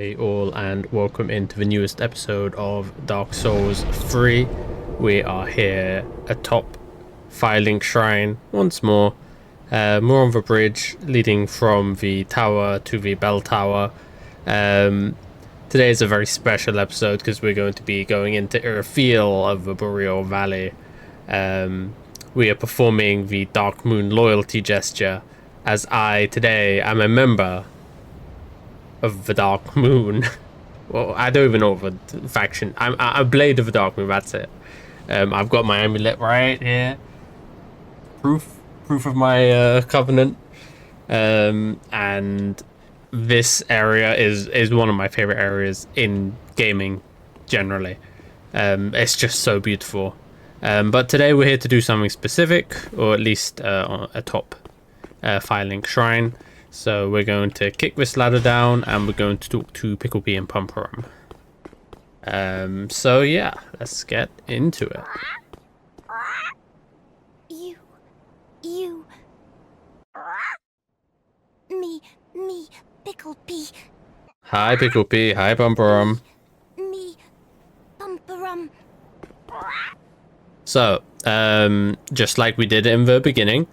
Hey all, and welcome into the newest episode of Dark Souls 3. We are here atop Firelink Shrine once more. More on the bridge leading from the tower to the bell tower. Today is a very special episode because we're going to be going into Irithyll of the Boreal Valley. We are performing the Dark Moon loyalty gesture, as I today am a member of the Dark Moon. Well, I don't even know the faction. I'm a Blade of the Dark Moon, that's it. I've got my amulet right here. Proof of my covenant. And this area is one of my favorite areas in gaming generally. It's just so beautiful. But today we're here to do something specific, or at least atop Firelink Shrine. So we're going to kick this ladder down and we're going to talk to Picklebee and Pumperum. So yeah, let's get into it. Me, Picklebee. Hi Picklebee, hi Pumperum. Me, Pumperum. So, just like we did in the beginning,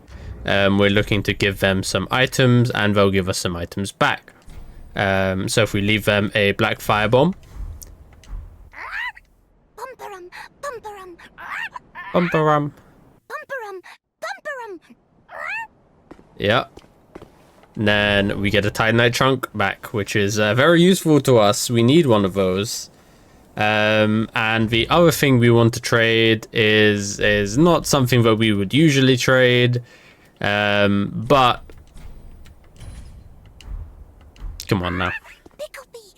we're looking to give them some items and they'll give us some items back. So if we leave them a black firebomb. Pumperum, Pumperum. Pumperum. Pumperum, Pumperum. Yeah. And then we get a Titanite chunk back, which is very useful to us. We need one of those. And the other thing we want to trade is not something that we would usually trade. But come on now. Picklebee.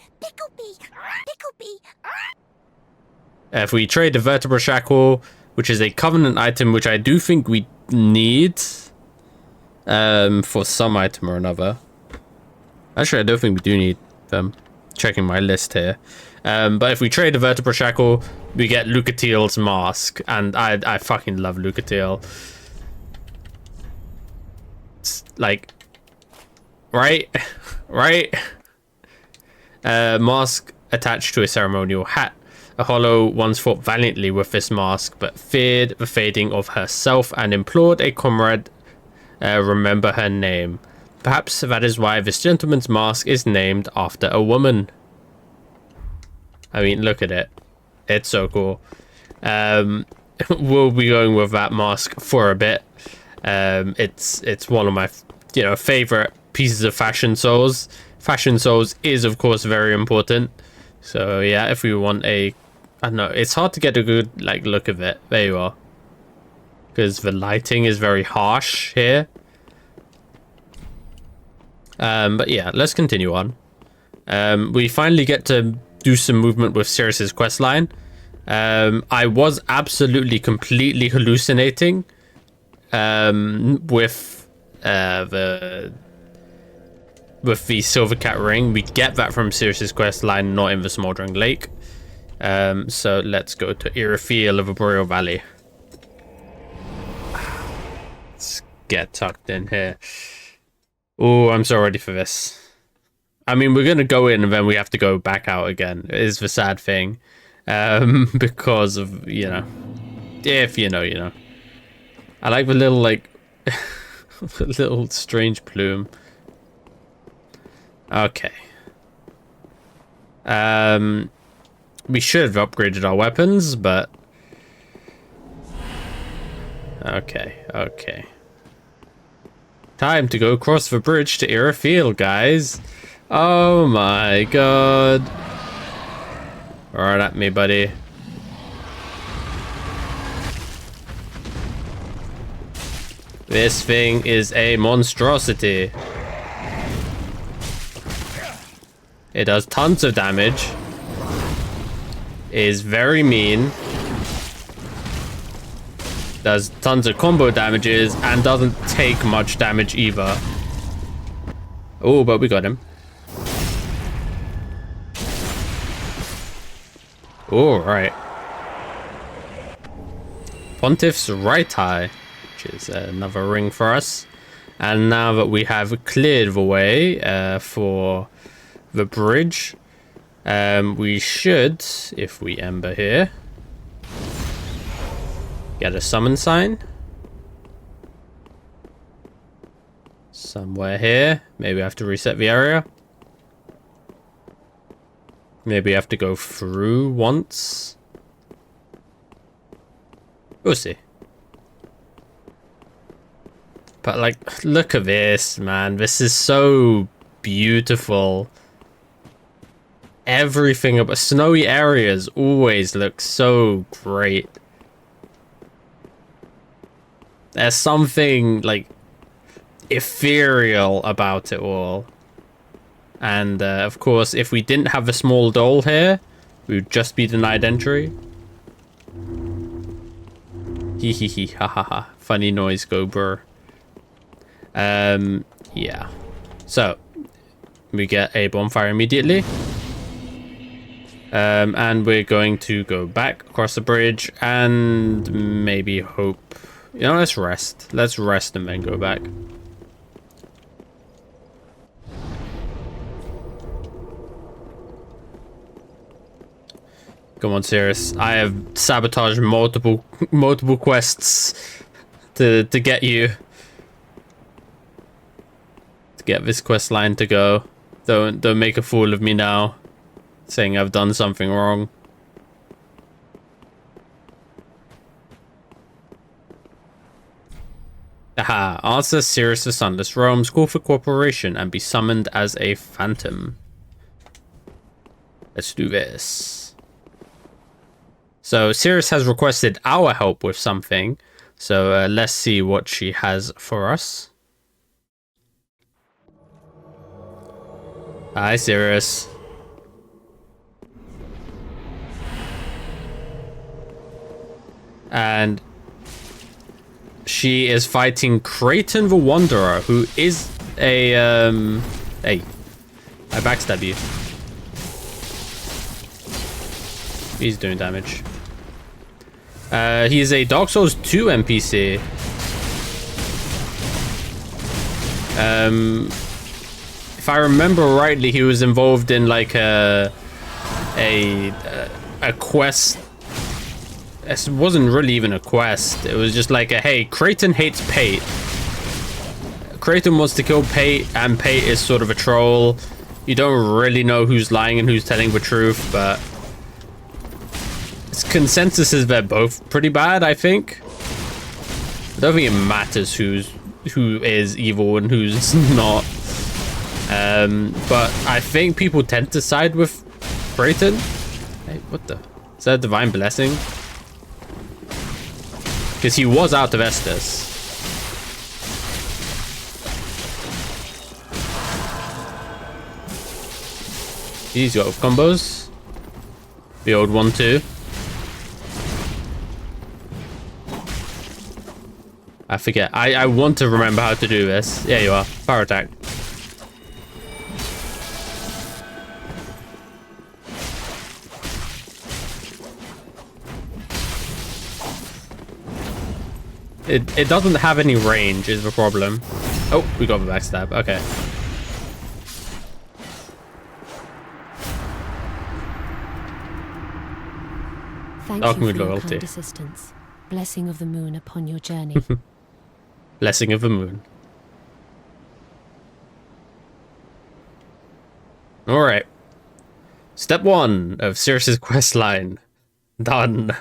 If we trade the vertebra shackle, which is a covenant item, which I do think we need, for some item or another. Actually, I don't think we do need them. Checking my list here. But if we trade the vertebra shackle, we get Lucatill's mask, and I fucking love Lucatill. Like, right? Mask attached to a ceremonial hat. A hollow once fought valiantly with this mask, but feared the fading of herself and implored a comrade remember her name. Perhaps that is why this gentleman's mask is named after a woman. I mean, look at it. It's so cool. We'll be going with that mask for a bit. It's one of my favorite pieces of Fashion Souls. Fashion Souls is of course very important. So yeah, if we want I don't know, it's hard to get a good look of it. There you are. Because the lighting is very harsh here. But yeah, let's continue on. We finally get to do some movement with Sirius's questline. I was absolutely completely hallucinating with the Silvercat ring. We get that from Sirius's questline, not in the Smoldering Lake. So let's go to Irithyll of the Boreal Valley. Let's get tucked in here. Oh, I'm so ready for this. I mean, we're gonna go in and then we have to go back out again. It is the sad thing, because of if you know. I like the little the little strange plume. Okay. We should have upgraded our weapons, but okay. Time to go across the bridge to Irithyll, guys. Oh my god. Right at me, buddy. This thing is a monstrosity. It does tons of damage. Is very mean. Does tons of combo damages and doesn't take much damage either. Oh, but we got him. All right. Pontiff's right eye, which is another ring for us. And now that we have cleared the way for the bridge, We should, if we ember here, get a summon sign. Somewhere here. Maybe I have to reset the area. Maybe I have to go through once. We'll see. But like, look at this, man. This is so beautiful. Everything about snowy areas always look so great. There's something like ethereal about it all. And of course, if we didn't have a small doll here, we would just be denied entry. Hee hee hee, ha ha ha. Funny noise, go brr. Yeah. So, we get a bonfire immediately. And we're going to go back across the bridge and maybe hope... You know, let's rest. Let's rest and then go back. Come on, Sirius. I have sabotaged multiple quests to get you. To get this quest line to go. Don't make a fool of me now, saying I've done something wrong. Aha. Answer Sirius the Sunless Realms, call for cooperation and be summoned as a phantom. Let's do this. So Sirius has requested our help with something. So let's see what she has for us. Hi, Sirius. And she is fighting Creighton the Wanderer, who is a hey, I backstab you. He's doing damage. He's a Dark Souls 2 NPC. If I remember rightly, he was involved in like a quest. It wasn't really even a quest. It was just like a, hey, Creighton hates Pate. Creighton wants to kill Pate, and Pate is sort of a troll. You don't really know who's lying and who's telling the truth, but consensus is they're both pretty bad, I think. I don't think it matters who is evil and who's not. But I think people tend to side with Creighton. Hey, what the? Is that a divine blessing? Because he was out of Estus. He's got combos. The old one too. I forget. I want to remember how to do this. There you are. Power attack. It doesn't have any range is the problem. Oh, we got the backstab. Okay. Thank you for your kind assistance. Blessing of the moon upon your journey. Blessing of the moon. Alright. Step 1 of Sirius's quest line. Done.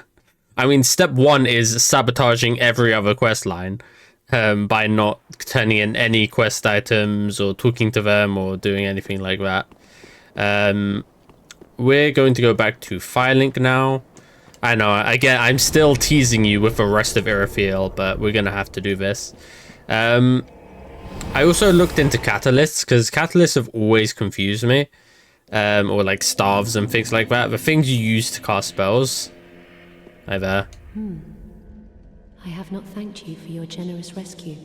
I mean, step 1 is sabotaging every other quest line by not turning in any quest items or talking to them or doing anything like that. We're going to go back to Firelink now. I know, again, I'm still teasing you with the rest of Irithyll, but we're going to have to do this. I also looked into catalysts, because catalysts have always confused me. Or like staves and things like that. The things you use to cast spells. Hi there. I have not thanked you for your generous rescue.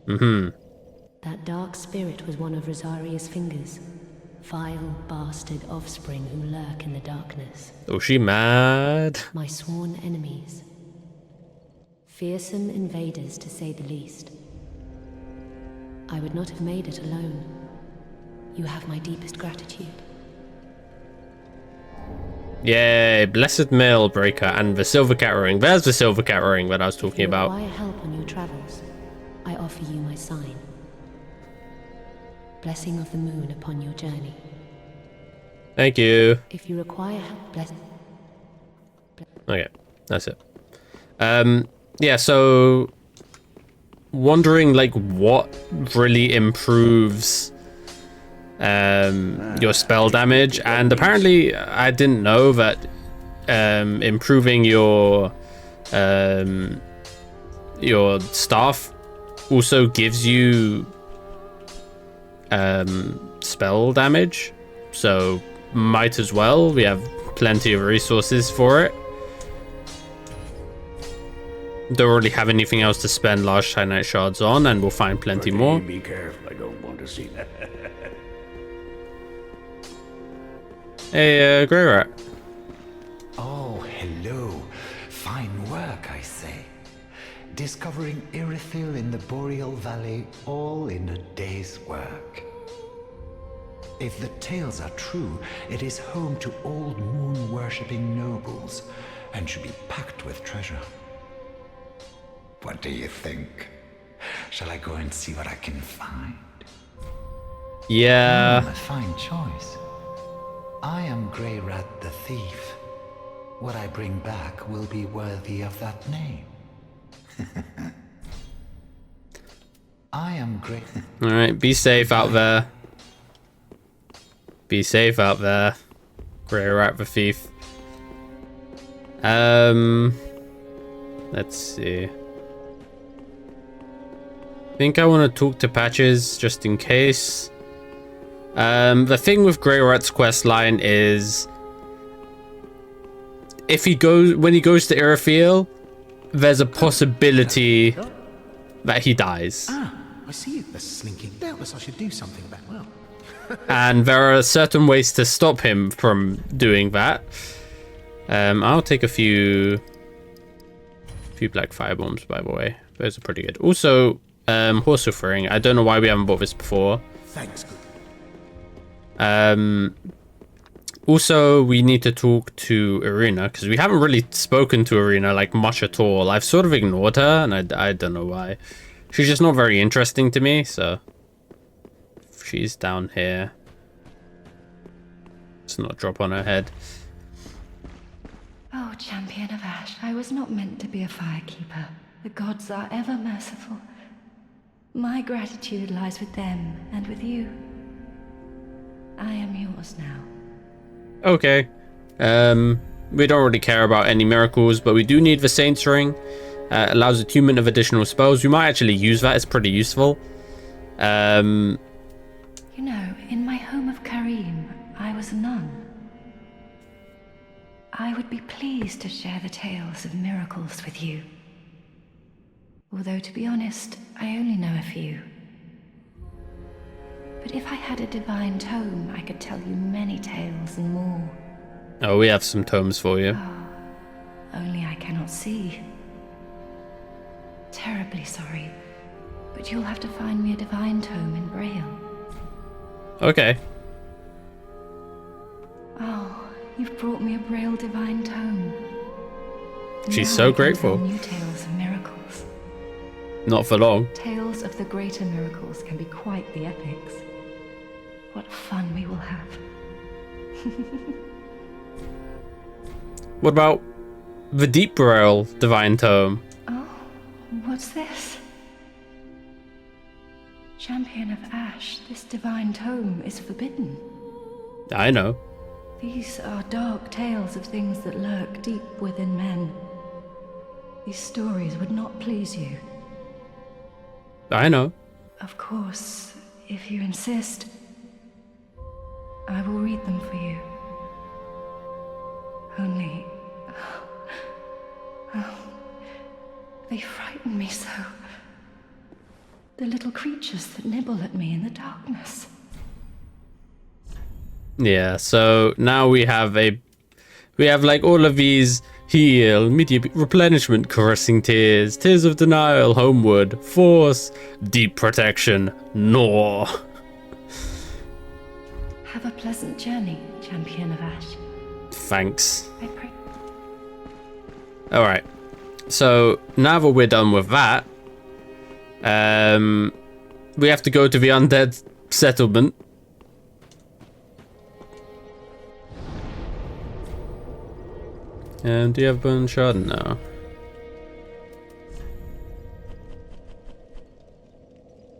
That dark spirit was one of Rosaria's fingers. Vile bastard offspring who lurk in the darkness. Oh, she mad? My sworn enemies. Fearsome invaders, to say the least. I would not have made it alone. You have my deepest gratitude. Yay, Blessed Mail Breaker and the Silver Cat Ring. There's the Silver Cat Ring that I was If talking you about. require help on your travels, I offer you my sign. Blessing of the moon upon your journey. Thank you. If you require help, Okay, that's it. Yeah, so wondering like what really improves your spell damage, and apparently I didn't know that improving your staff also gives you spell damage, so might as well. We have plenty of resources for it. Don't really have anything else to spend large Titanite shards on, and we'll find plenty more. Be careful, I don't want to see that. Hey, Grey Rat. Oh, hello. Fine work, I say. Discovering Irithyll in the Boreal Valley, all in a day's work. If the tales are true, it is home to old moon-worshipping nobles, and should be packed with treasure. What do you think? Shall I go and see what I can find? Yeah. A fine choice. I am Grey Rat the Thief. What I bring back will be worthy of that name. I am Grey... Alright, be safe out there. Be safe out there. Grey Rat the Thief. Let's see. I think I want to talk to Patches just in case. The thing with Grey Rat's quest line is when he goes to Irithyll, there's a possibility that he dies. Ah, I see it. The slinking. Doubtless I should do something about well. And there are certain ways to stop him from doing that. I'll take a few black fire bombs, by the way. Those are pretty good. Also, horse ring. I don't know why we haven't bought this before. Thanks, good. Also, we need to talk to Irina, because we haven't really spoken to Irina like much at all. I've sort of ignored her, and I don't know why. She's just not very interesting to me, so she's down here. Let's not drop on her head. Oh, Champion of Ash, I was not meant to be a firekeeper. The gods are ever merciful. My gratitude lies with them and with you. I am yours now. Okay. We don't really care about any miracles, but we do need the Saint's Ring. Allows attunement of additional spells. We might actually use that. It's pretty useful. You know, in my home of Karim, I was a nun. I would be pleased to share the tales of miracles with you. Although, to be honest, I only know a few. But if I had a divine tome, I could tell you many tales and more. Oh, we have some tomes for you. Only I cannot see. Terribly sorry, but you'll have to find me a divine tome in Braille. Okay. Oh, you've brought me a Braille divine tome. She's Now so I can grateful. tell new tales of miracles. Not for long. Tales of the greater miracles can be quite the epics. What fun we will have. What about the Deep Boreal Divine Tome? Oh, what's this? Champion of Ash, this divine tome is forbidden. I know. These are dark tales of things that lurk deep within men. These stories would not please you. I know. Of course, if you insist, I will read them for you. Only... oh, they frighten me so. The little creatures that nibble at me in the darkness. Yeah, so now we have like all of these: heal, immediate replenishment, caressing tears, tears of denial, homeward, force, deep protection, gnaw. Have a pleasant journey, Champion of Ash. Thanks. I pray. Alright. So, now that we're done with that, we have to go to the undead settlement. Do you have bone shard? No.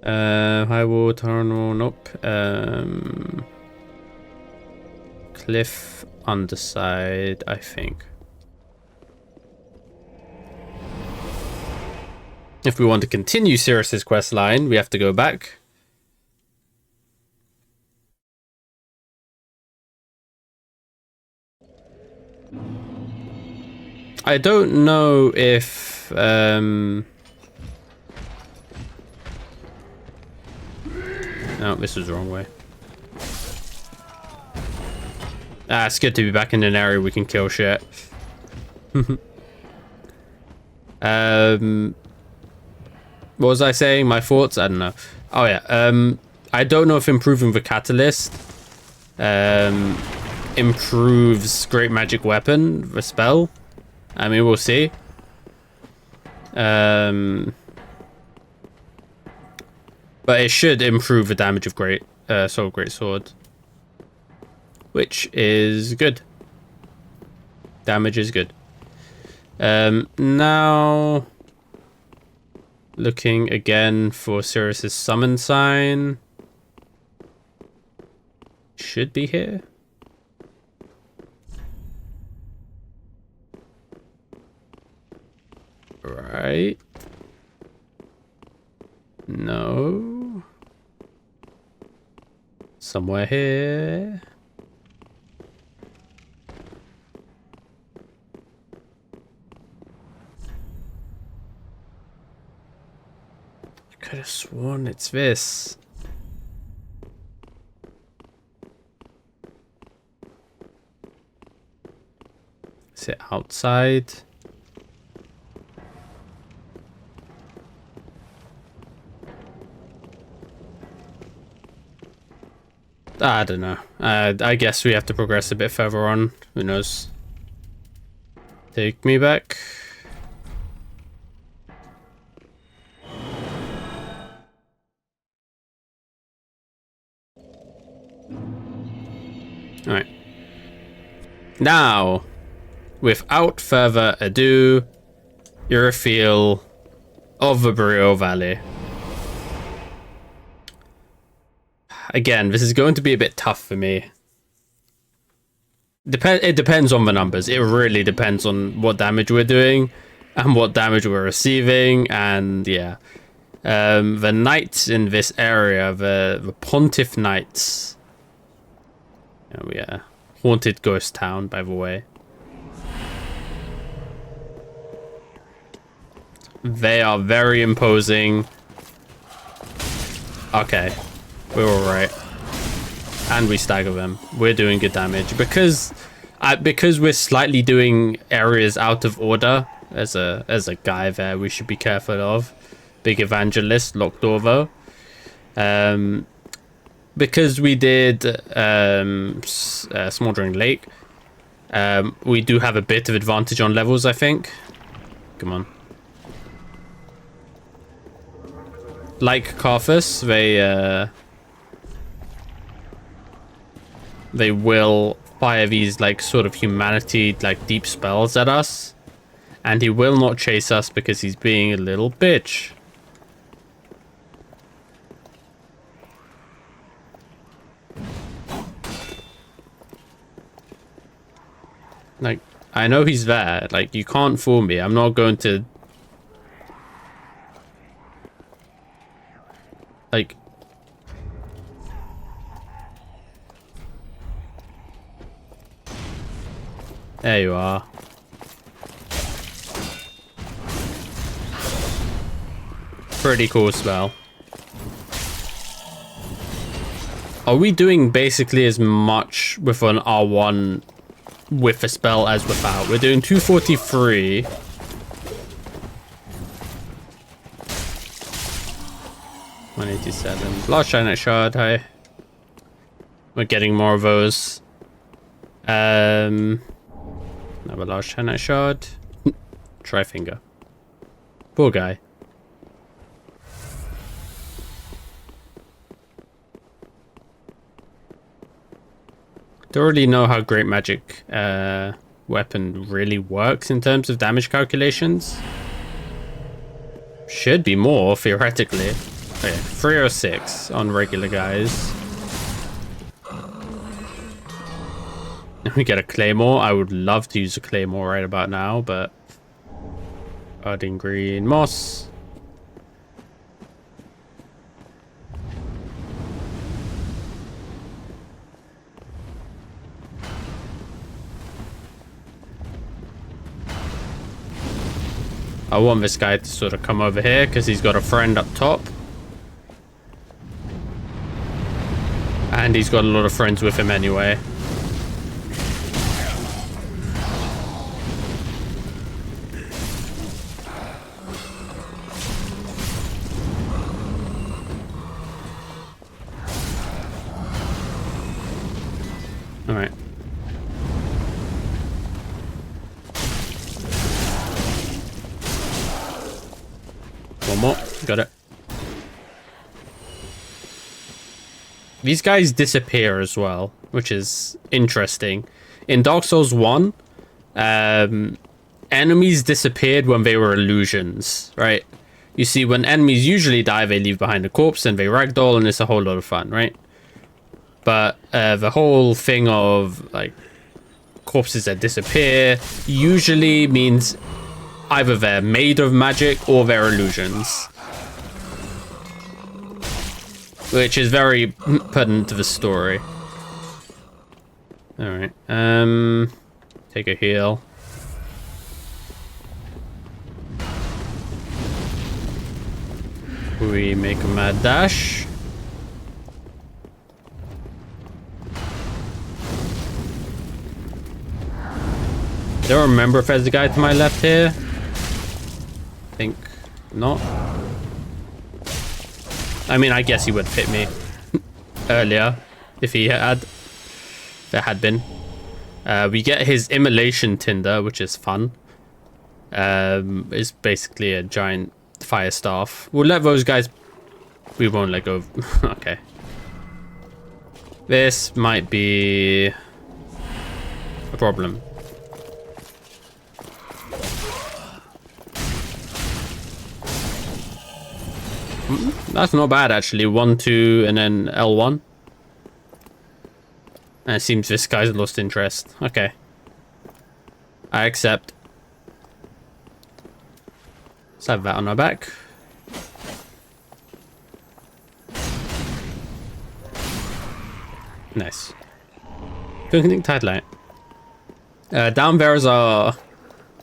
High wall, tunnel, nope. Cliff underside, I think. If we want to continue Sirius's quest line, we have to go back. I don't know if no, this was the wrong way. It's good to be back in an area we can kill shit. What was I saying? My thoughts? I don't know. Oh yeah. I don't know if improving the catalyst improves great magic weapon, the spell. I mean, we'll see. But it should improve the damage of great sword, which is good. Damage is good. Now looking again for Sirius's summon sign. Should be here. Right. No. Somewhere here. I could have sworn it's this. Is it outside? I don't know. I guess we have to progress a bit further on. Who knows? Take me back. Alright. Now, without further ado, Irithyll of the Boreal Valley. Again, this is going to be a bit tough for me. It depends on the numbers. It really depends on what damage we're doing and what damage we're receiving. And yeah, the knights in this area, the Pontiff Knights. Oh yeah, haunted ghost town, by the way. They are very imposing. Okay. We're alright. And we stagger them. We're doing good damage. Because we're slightly doing areas out of order as a guy there we should be careful of. Big evangelist, locked over. Because we did Smoldering Lake, we do have a bit of advantage on levels, I think. Come on. Like Carthus, they will fire these like sort of humanity like deep spells at us, and he will not chase us because he's being a little bitch. Like, I know he's there. Like, you can't fool me. I'm not going to like there you are. Pretty cool spell. Are we doing basically as much with an R1 with a spell as without? We're doing 243. $187. Large Giant Shard, hi. We're getting more of those. Another large 10 shard. Tri-finger. Poor guy. Don't really know how great magic weapon really works in terms of damage calculations. Should be more, theoretically. Okay, 306 on regular guys. We get a claymore. I would love to use a claymore right about now, but budding green moss. I want this guy to sort of come over here because he's got a friend up top. And he's got a lot of friends with him anyway. Alright. One more. Got it. These guys disappear as well, which is interesting. In Dark Souls 1, enemies disappeared when they were illusions, right? You see, when enemies usually die, they leave behind a corpse and they ragdoll, and it's a whole lot of fun, right? But the whole thing of like corpses that disappear usually means either they're made of magic or they're illusions, which is very pertinent to the story. All right, take a heal. We make a mad dash. I don't remember if there's a guy to my left here. I think not. I mean, I guess he would have hit me earlier if he had. If there had been. We get his immolation tinder, which is fun. It's basically a giant fire staff. We'll let those guys. We won't let go. Okay. This might be a problem. That's not bad, actually. 1, 2, and then L1. And it seems this guy's lost interest. Okay. I accept. Let's have that on our back. Nice. Twinkling Tidelight. Down there's a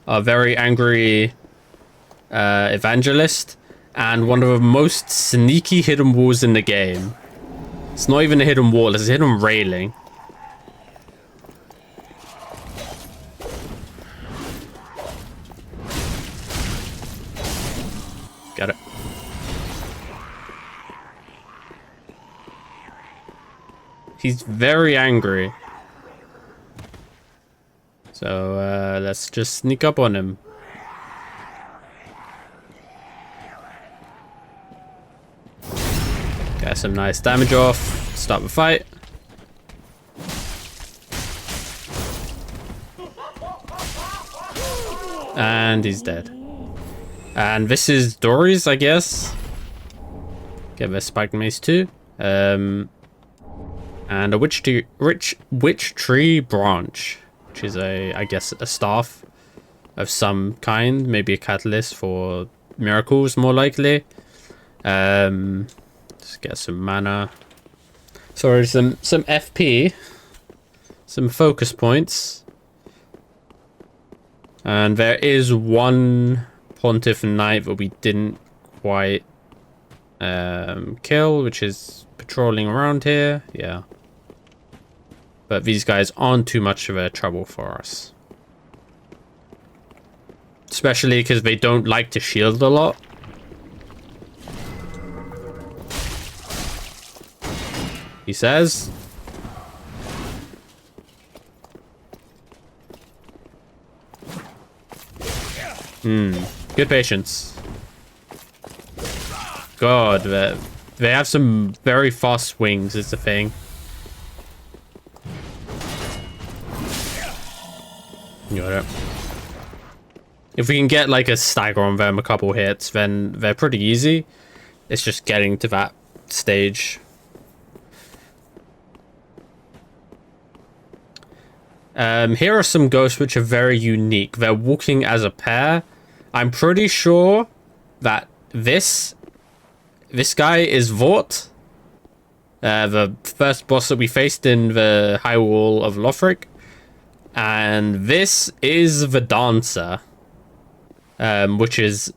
very angry evangelist. And one of the most sneaky hidden walls in the game. It's not even a hidden wall, it's a hidden railing. Got it. He's very angry. So let's just sneak up on him. Get some nice damage off. Start the fight. And he's dead. And this is Dory's, I guess. Get the spiked mace too. And a witch tree branch, which is I guess a staff of some kind, maybe a catalyst for miracles, more likely. Let's get some mana. Sorry, some FP, some focus points, and there is one Pontiff Knight that we didn't quite kill, which is patrolling around here. Yeah, but these guys aren't too much of a trouble for us, especially because they don't like to shield a lot. He says. Good patience. God, they have some very fast swings is the thing. Got it. If we can get like a stagger on them, a couple hits, then they're pretty easy. It's just getting to that stage. Here are some ghosts which are very unique. They're walking as a pair. I'm pretty sure that this guy is Vort, the first boss that we faced in the High Wall of Lothric, and this is the Dancer, which is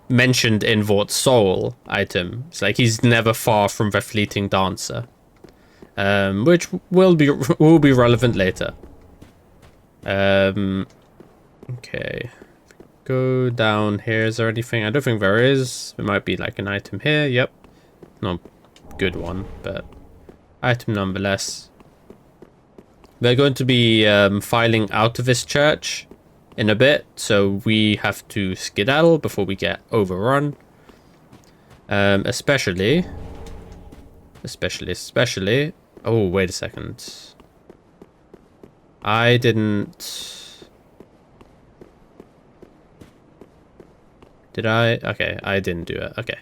mentioned in Vort's soul item. It's like he's never far from the fleeting Dancer, which will be relevant later. Okay. Go down here. Is there anything? I don't think there is. There might be like an item here. Yep. Not a good one, but item nonetheless. We're going to be filing out of this church in a bit, so we have to skedaddle before we get overrun. Especially. Oh, wait a second. I didn't. Did I? Okay, I didn't do it. Okay.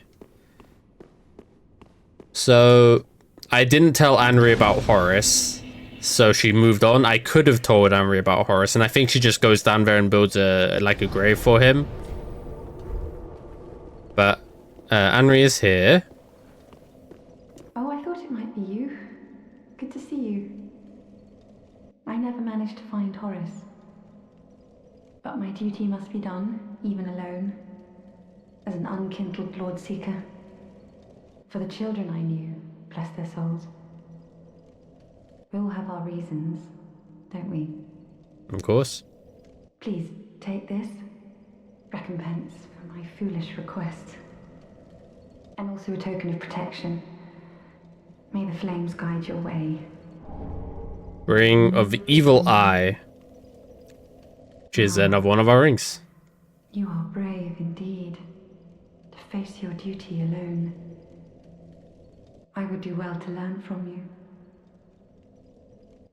So, I didn't tell Anri about Horus, so she moved on. I could have told Anri about Horus, and I think she just goes down there and builds a grave for him. But, Anri is here. Oh, I thought it might be you. Good to see you. I never managed to find Horace. But my duty must be done, even alone. As an unkindled Lord Seeker. For the children I knew, bless their souls. We all have our reasons, don't we? Of course. Please, take this. Recompense for my foolish request. And also a token of protection. May the flames guide your way. Ring of the Evil Eye. Which is another one of our rings. You are brave indeed. To face your duty alone. I would do well to learn from you.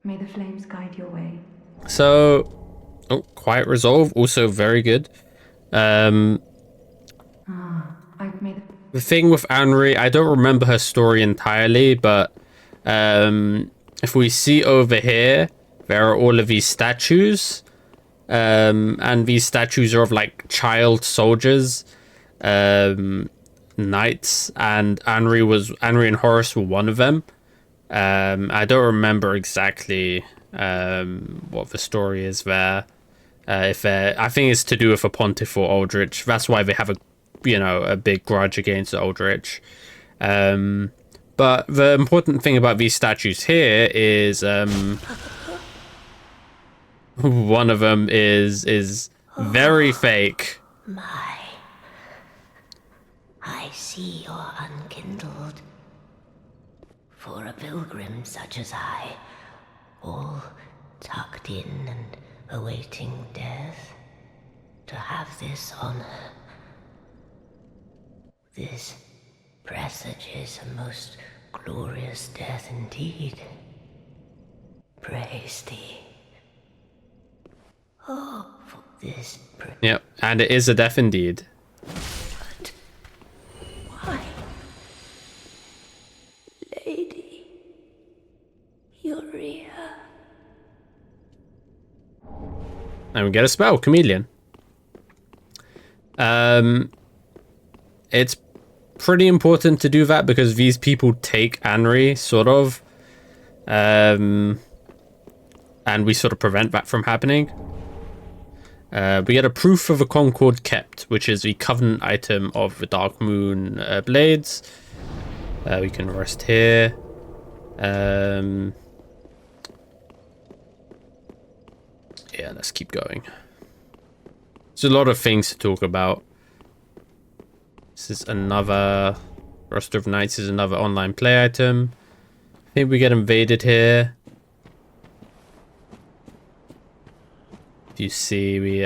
May the flames guide your way. So, quiet resolve, also very good. I've made The thing with Anri, I don't remember her story entirely, but if we see over here, there are all of these statues. And these statues are of like child soldiers, knights, and Anri and Horus were one of them. I don't remember exactly what the story is there. I think it's to do with a pontiff or Aldrich. That's why they have a big grudge against Aldrich. But the important thing about these statues here is one of them is very fake. I see you're unkindled. For a pilgrim such as I, all tucked in and awaiting death, to have this honor, this presages a most glorious death indeed. Praise thee. Oh, for this. Yep, and it is a death indeed. But why? Lady Uria. And we get a spell, Chameleon. It's pretty important to do that because these people take Anri, sort of. And we sort of prevent that from happening. We get a proof of a Concord kept, which is the Covenant item of the Dark Moon blades. We can rest here. Yeah, let's keep going. There's a lot of things to talk about. This is another Roster of Knights is another online play item. I think we get invaded here. If you see, we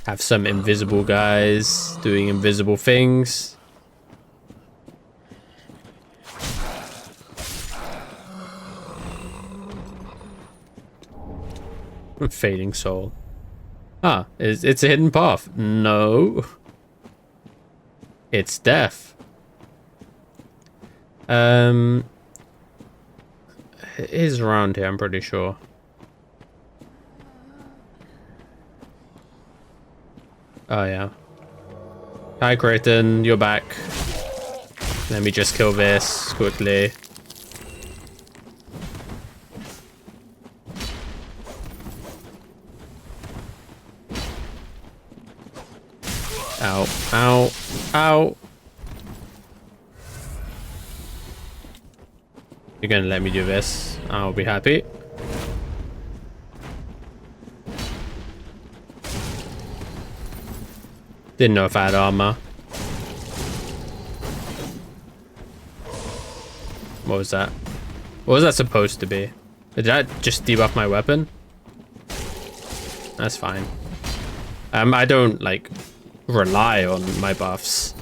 Have some invisible guys doing invisible things. Fading soul. Ah, it's a hidden path. No. It's death. It is around here, I'm pretty sure. Oh yeah. Hi Creighton, you're back. Let me just kill this quickly. Ow, ow, ow. You're gonna let me do this. I'll be happy. Didn't know if I had armor. What was that? What was that supposed to be? Did that just debuff my weapon? That's fine. I don't, like, rely on my buffs.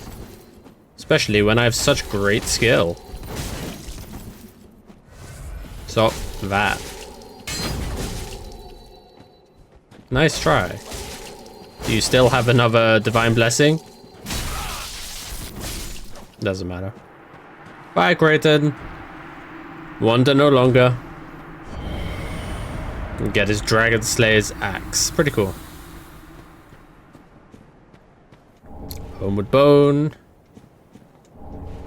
Especially when I have such great skill. Stop that. Nice try. Do you still have another divine blessing? Doesn't matter. Bye, Creighton. Wonder no longer. And get his Dragon Slayer's axe. Pretty cool. Homeward Bone.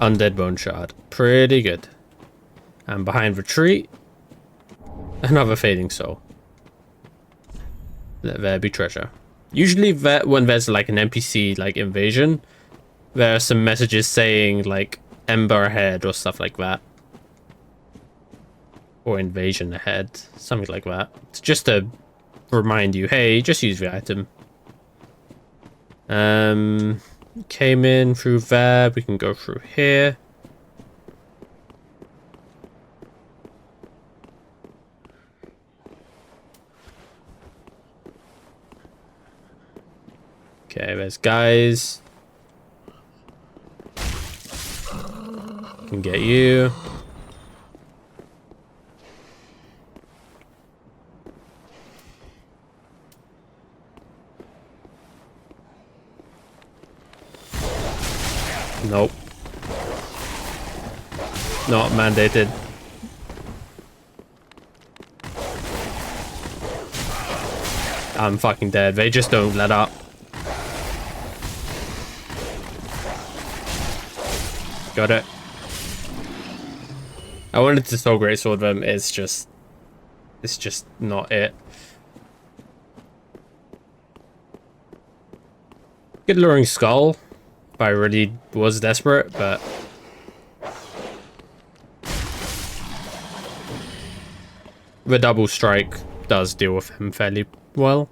Undead Bone Shard. Pretty good. And behind retreat. Another Fading Soul. Let there be treasure. Usually when there's like an NPC like invasion, there are some messages saying like Ember ahead or stuff like that. Or invasion ahead. Something like that. It's just to remind you, hey, just use the item. Came in through there. We can go through here. Okay, there's guys. Can get you. Nope. Not mandated. I'm fucking dead. They just don't let up. Got it. I wanted to soul greatsword them. It's just not it. Good luring skull. If I really was desperate, but the double strike does deal with him fairly well.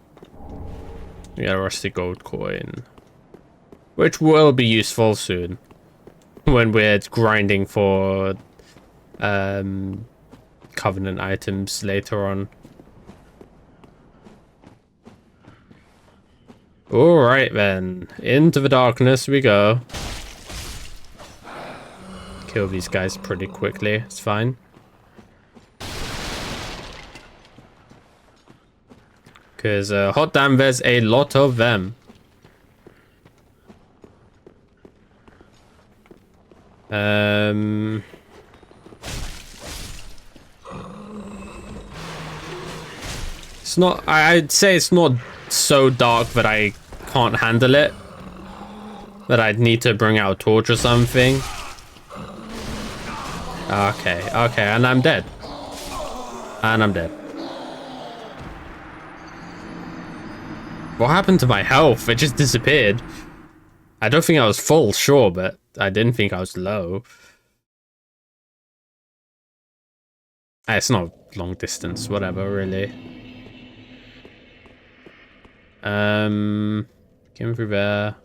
We got a rusty gold coin, which will be useful soon when we're grinding for covenant items later on. Alright then, into the darkness we go. Kill these guys pretty quickly, it's fine. Because hot damn, there's a lot of them. It's not, I'd say it's not so dark that I can't handle it. That I'd need to bring out a torch or something. Okay, and I'm dead. And I'm dead. What happened to my health? It just disappeared. I don't think I was full, sure, but I didn't think I was low. It's not long distance, whatever, really. Came through there.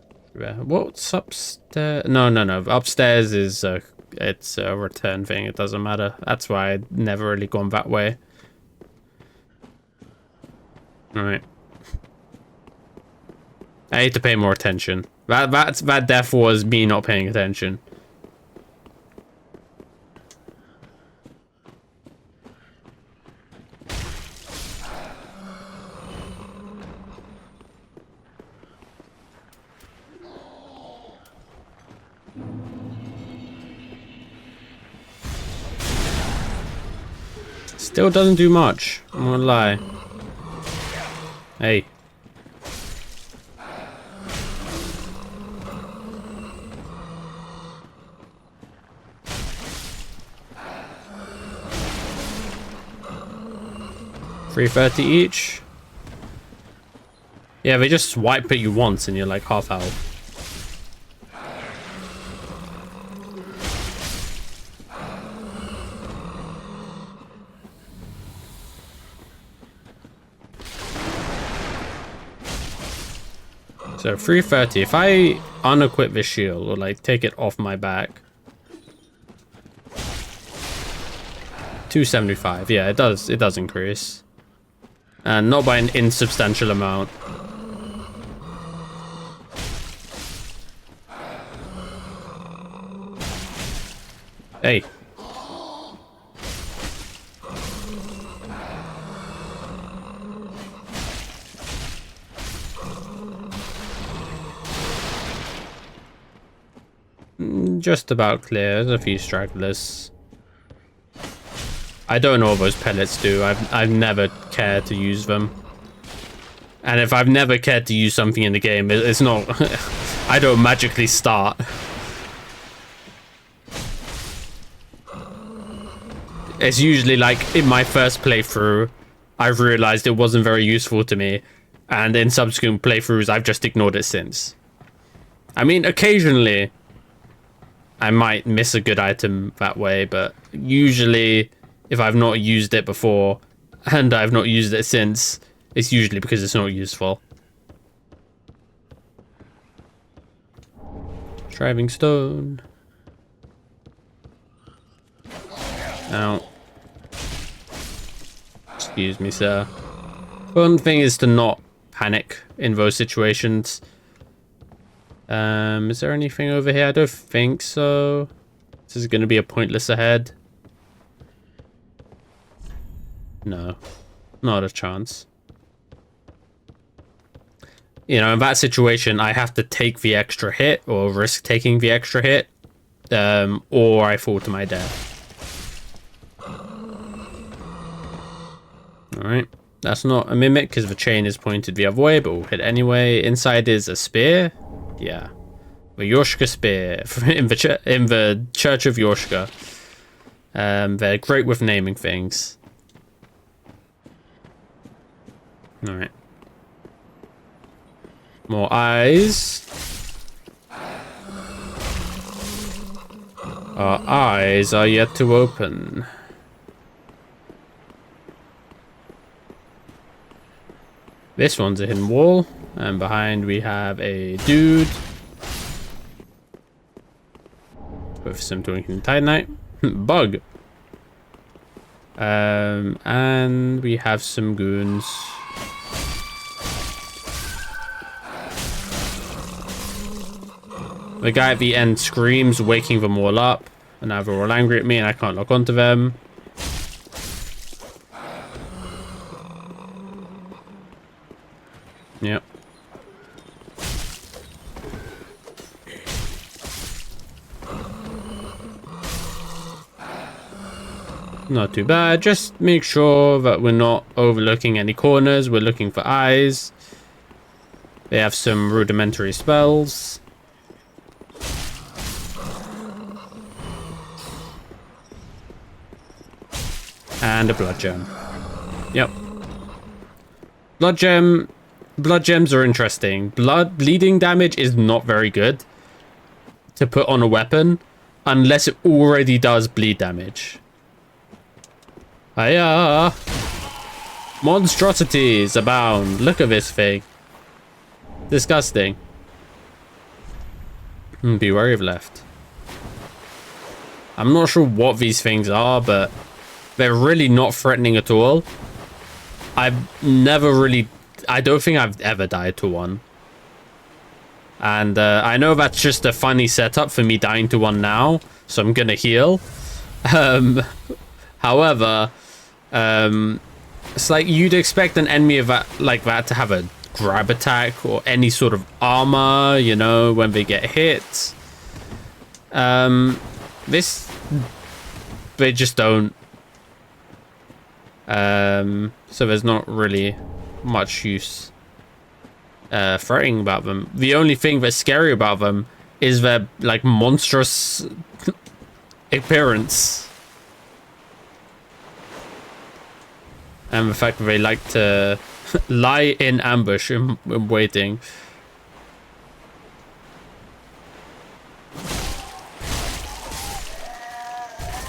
What's upstairs? No. Upstairs is it's a return thing. It doesn't matter. That's why I'd never really gone that way. All right. I need to pay more attention. That death was me not paying attention. Still doesn't do much. I'm gonna lie. Hey. $3.30 each. Yeah, they just swipe at you once and you're like half health. So $3.30. If I unequip this shield or like take it off my back, $2.75. Yeah, it does increase, and not by an insubstantial amount. Hey. Just about clear. There's a few stragglers. I don't know what those pellets do. I've never cared to use them. And if I've never cared to use something in the game, it's not... I don't magically start. It's usually like in my first playthrough, I've realized it wasn't very useful to me. And in subsequent playthroughs, I've just ignored it since. I mean, occasionally, I might miss a good item that way, but usually, if I've not used it before, and I've not used it since, it's usually because it's not useful. Driving stone. Ow. Excuse me, sir. One thing is to not panic in those situations. Is there anything over here? I don't think so. This is going to be a pointless ahead. No, not a chance. You know, in that situation, I have to take the extra hit or risk taking the extra hit, or I fall to my death. Alright, that's not a mimic because the chain is pointed the other way, but we'll hit anyway. Inside is a spear. Yeah, the Yorshka spear in the Church of Yorshka. They're great with naming things. All right, more eyes. Our eyes are yet to open. This one's a hidden wall. And behind we have a dude with some twinkling titanite. Bug. And we have some goons. The guy at the end screams, waking them all up. And now they're all angry at me and I can't lock onto them. Yep. Not too bad. Just make sure that we're not overlooking any corners. We're looking for eyes. They have some rudimentary spells. And a blood gem. Yep. Blood gems are interesting. Bleeding damage is not very good to put on a weapon unless it already does bleed damage. Hiya! Monstrosities abound. Look at this thing. Disgusting. Be wary of left. I'm not sure what these things are, but they're really not threatening at all. I don't think I've ever died to one. And I know that's just a funny setup for me dying to one now, so I'm gonna heal. However, it's like you'd expect an enemy of that, like that to have a grab attack or any sort of armor, you know, when they get hit. This, they just don't. So there's not really much use fretting about them. The only thing that's scary about them is their like monstrous appearance and the fact that they like to lie in ambush and waiting.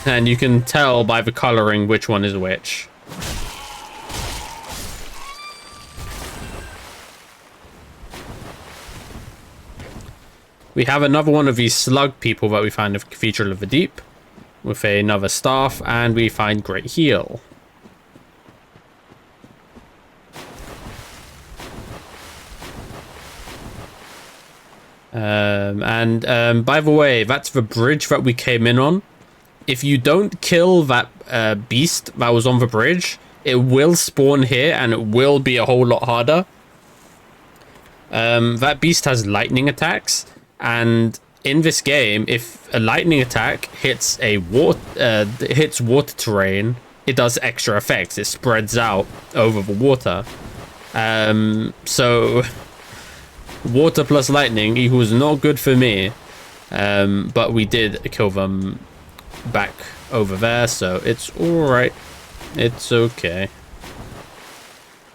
And you can tell by the coloring which one is which. We have another one of these slug people that we find in the Cathedral of the Deep with another staff, and we find Great Heal. By the way, that's the bridge that we came in on. If you don't kill that beast that was on the bridge, it will spawn here and it will be a whole lot harder. That beast has lightning attacks, and in this game, if a lightning attack hits water terrain, it does extra effects. It spreads out over the water. So water plus lightning equals not good for me. But we did kill them back over there, so it's all right. It's okay.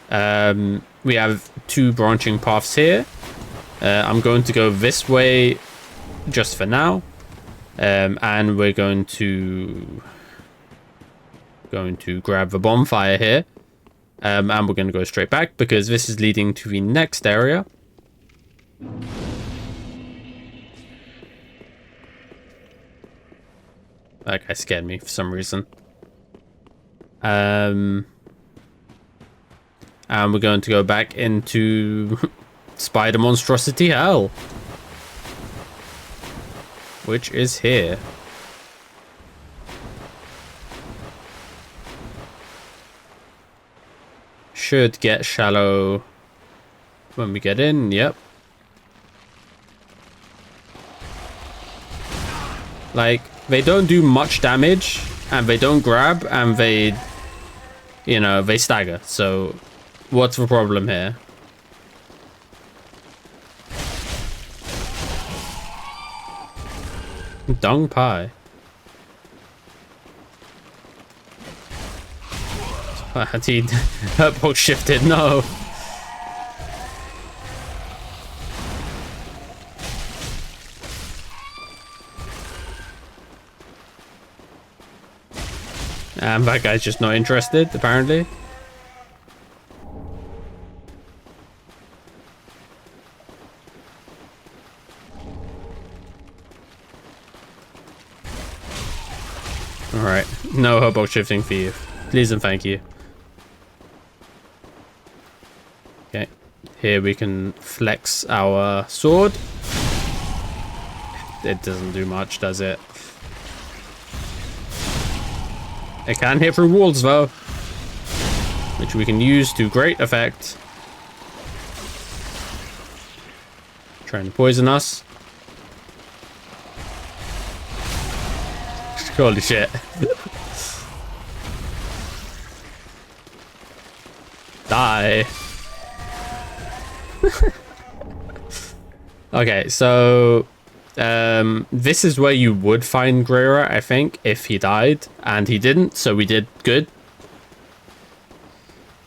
We have two branching paths here. I'm going to go this way just for now, and we're going to grab the bonfire here, and we're going to go straight back because this is leading to the next area. That guy scared me for some reason. And we're going to go back into Spider Monstrosity Hell, which is here. Should get shallow when we get in. Yep. Like, they don't do much damage, and they don't grab, and they, you know, they stagger. So what's the problem here? Dung pie. He box shifted, no. And that guy's just not interested, apparently. Alright, no hobo shifting for you. Please and thank you. Okay, here we can flex our sword. It doesn't do much, does it? It can hit through walls though, which we can use to great effect. Trying to poison us. Holy shit. Die. Okay, so this is where you would find Greyra, I think, if he died, and he didn't, so we did good.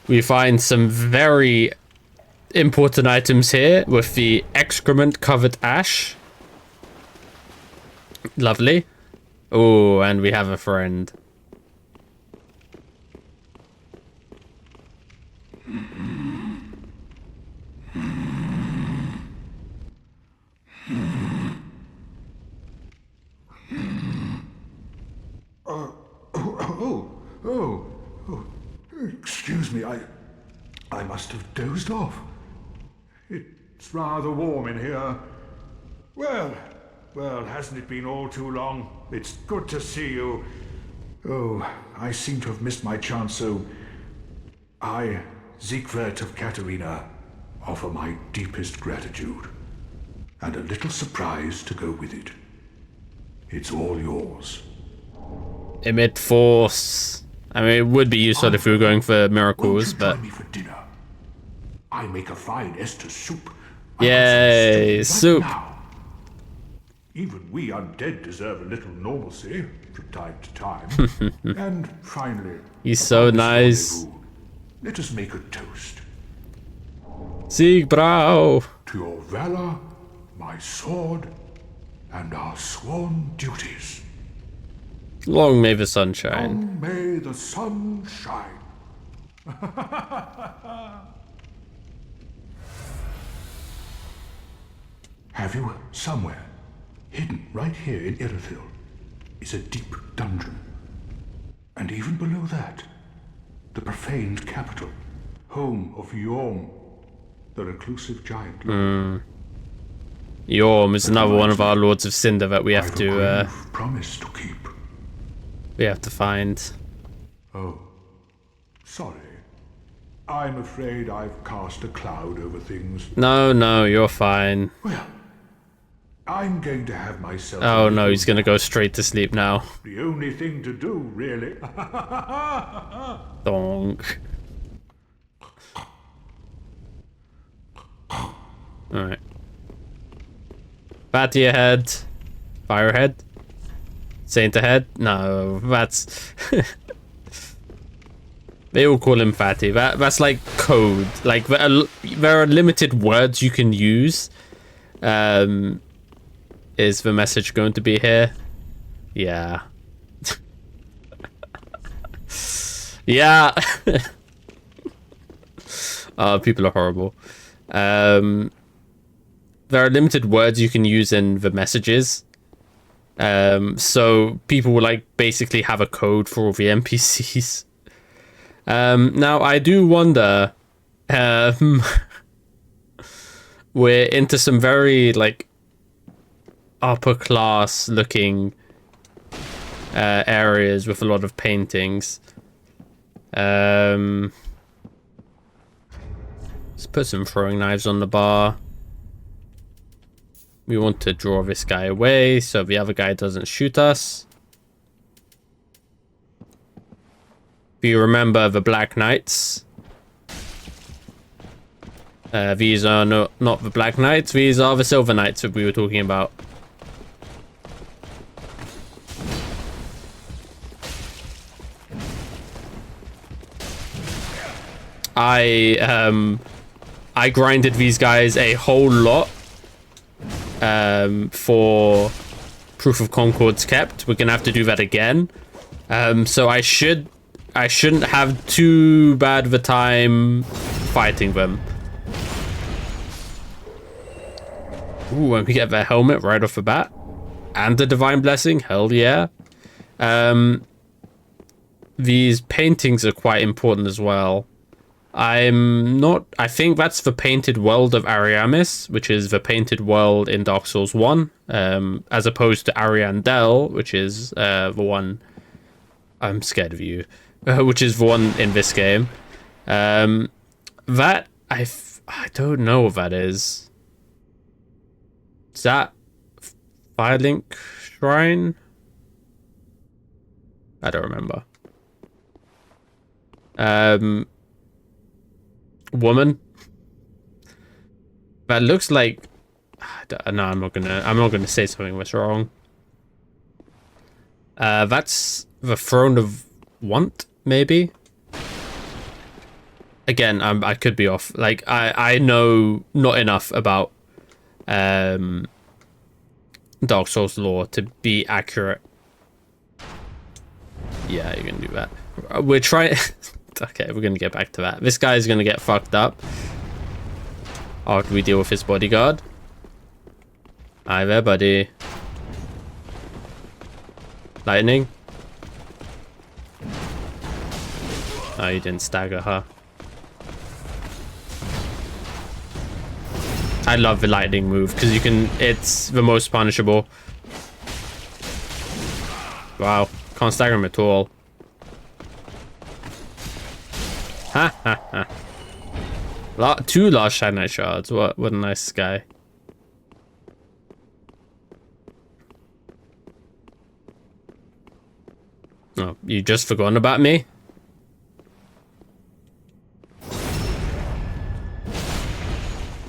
We find some very important items here with the excrement covered ash. Lovely. Oh, and we have a friend. Excuse me, I must have dozed off. It's rather warm in here. Well, hasn't it been all too long? It's good to see you. Oh, I seem to have missed my chance, so I, Siegwart of Katarina, offer my deepest gratitude. And a little surprise to go with it. It's all yours. Emit force. I mean, it would be useful if we were going for miracles, but... Join me for dinner? I make a fine Estus soup. Yay, soup! Now. Even we undead deserve a little normalcy from time to time. And finally, he's so nice. Let us make a toast. Siegbrau! To your valor, my sword, and our sworn duties. Long may the sun shine. Long may the sun shine. Have you somewhere, hidden right here in Irithyll, is a deep dungeon. And even below that, the profaned capital, home of Yhorm, the reclusive giant. Yhorm is another one of our Lords of Cinder that we have I've a to, grave promise to keep. we have to find. Oh, sorry. I'm afraid I've cast a cloud over things. No, you're fine. Well, I'm going to have myself... Oh no, he's gonna go straight to sleep now. The only thing to do, really. Donk. Alright. Bat to your head. Fire head. Saint ahead. No, that's... They all call him Fatty. That's like code. Like, there are limited words you can use. Is the message going to be here? Yeah. Yeah. People are horrible. There are limited words you can use in the messages. So people will like basically have a code for all the NPCs. Now I do wonder, we're into some very like upper class looking areas with a lot of paintings. Let's put some throwing knives on the bar. We want to draw this guy away so the other guy doesn't shoot us. If you remember the Black Knights, these are not the Black Knights, these are the Silver Knights that we were talking about. I grinded these guys a whole lot for Proof of Concord's kept. We're gonna have to do that again. So I shouldn't have too bad of a time fighting them. Ooh, and we get their helmet right off the bat. And the Divine Blessing, hell yeah. These paintings are quite important as well. I think that's the painted world of Ariamis, which is the painted world in Dark Souls 1, as opposed to Ariandel, which is the one... I'm scared of you. Which is the one in this game. That, I don't know what that is. Is that Firelink Shrine? I don't remember. Woman. That looks like... No, I'm not gonna say something that's wrong. That's the Throne of Want, maybe? Again, I could be off. Like, I know not enough about Dark Souls lore to be accurate. Yeah, you're gonna do that. We're trying... Okay, we're gonna get back to that. This guy's gonna get fucked up after we deal with his bodyguard. Hi there, buddy. Lightning? Oh, you didn't stagger her. I love the lightning move because you can. It's the most punishable. Wow, can't stagger him at all. Ha ha ha. Two large Shine Shards. What a nice guy. Oh, you just forgotten about me?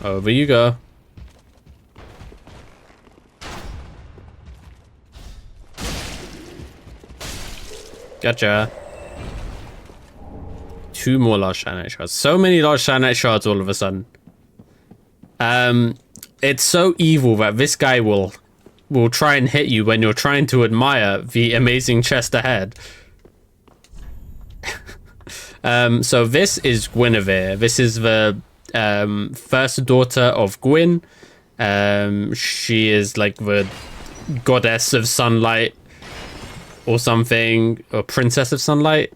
Over you go. Gotcha. Two more large Shine Shards. So many large Shine Shards all of a sudden. It's so evil that this guy will try and hit you when you're trying to admire the amazing chest ahead. So this is Guinevere. This is the first daughter of Gwyn. She is like the goddess of sunlight or something, or princess of sunlight.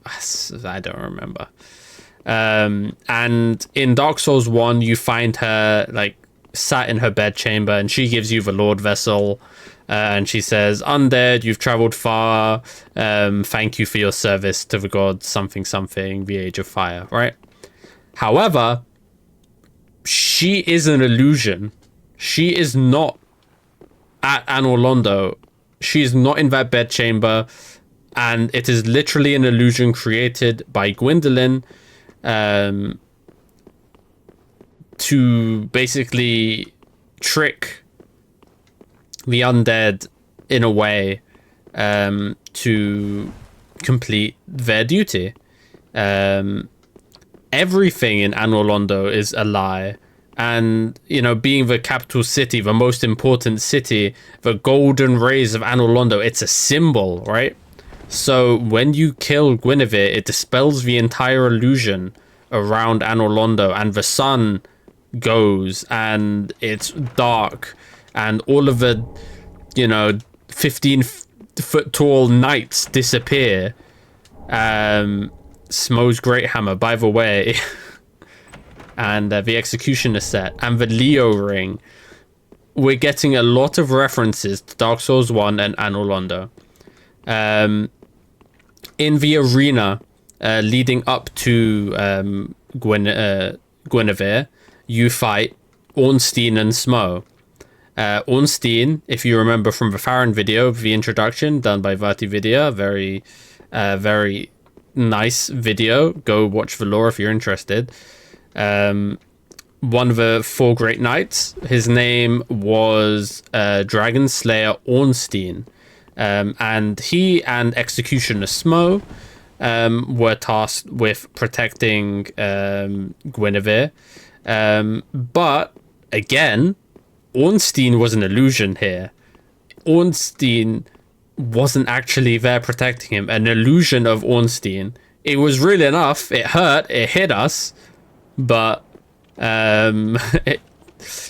I don't remember. And in Dark Souls 1, you find her like sat in her bedchamber, and she gives you the Lord Vessel, and she says, "Undead, you've traveled far. Thank you for your service to the gods. Something, something. The Age of Fire." Right. However, she is an illusion. She is not at Anor Londo. She is not in that bedchamber, and it is literally an illusion created by Gwendolyn to basically trick the undead in a way to complete their duty. Everything in Anor Londo is a lie. And, you know, being the capital city, the most important city, the golden rays of Anor Londo, it's a symbol, right? So when you kill Guinevere, it dispels the entire illusion around Anor Londo, and the sun goes, and it's dark, and all of the, you know, 15-foot tall knights disappear. Smo's Great Hammer, by the way. And the Executioner set, and the Leo ring. We're getting a lot of references to Dark Souls 1 and Anor Londo. In the arena leading up to Guinevere, you fight Ornstein and Smo. Ornstein, if you remember from the Farron video, the introduction done by VatiVidya, very nice video. Go watch the lore if you're interested. One of the four great knights. His name was Dragon Slayer Ornstein, and he and Executioner Smo were tasked with protecting Guinevere. But again, Ornstein was an illusion here. Ornstein wasn't actually there protecting him. An illusion of Ornstein. It was real enough. It hurt. It hit us. But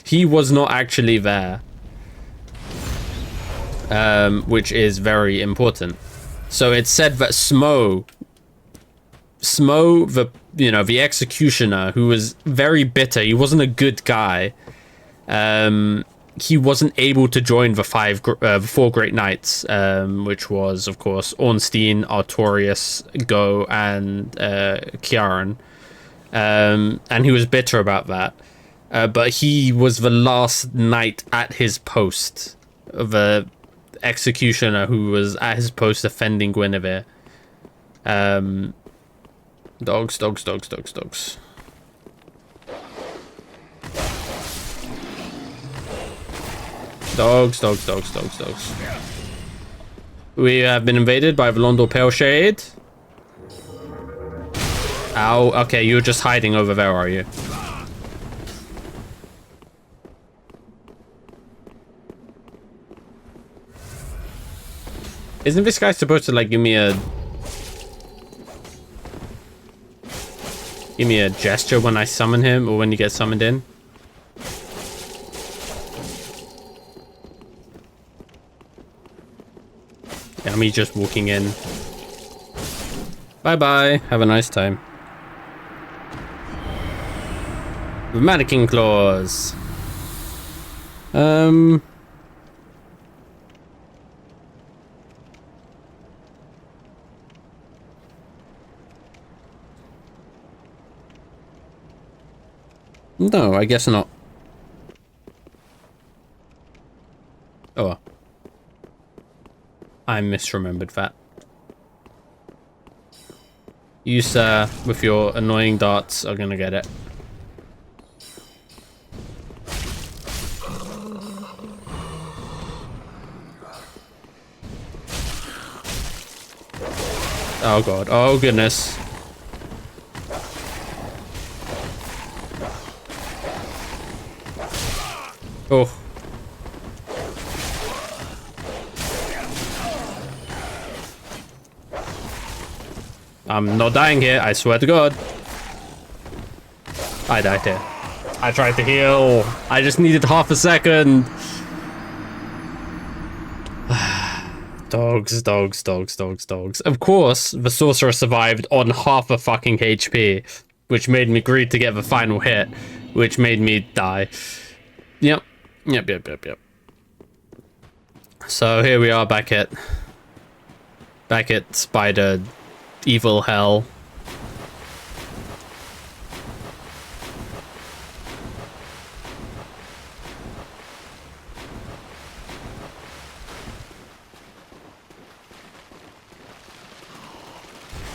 he was not actually there, which is very important. So it's said that Smo, the executioner, who was very bitter, he wasn't a good guy. He wasn't able to join the four great knights, which was, of course, Ornstein, Artorias, Go, and Kiaran. And he was bitter about that. But he was the last knight at his post, the executioner who was at his post defending Guinevere. Dogs. Dogs. We have been invaded by the Londo Pale Shade. Ow, okay, you're just hiding over there, are you? Isn't this guy supposed to, like, give me a gesture when I summon him, or when you get summoned in? Yeah, me just walking in. Bye-bye, have a nice time. The Mannequin Claws. No, I guess not. Oh, well. I misremembered that. You, sir, with your annoying darts, are gonna get it. Oh god, oh goodness. Oh. I'm not dying here, I swear to god. I died here. I tried to heal. I just needed half a second. Dogs, dogs, dogs, dogs, dogs. Of course, the sorcerer survived on half a fucking HP, which made me agree to get the final hit, which made me die. Yep. Yep. So here we are back at Spider Evil Hell.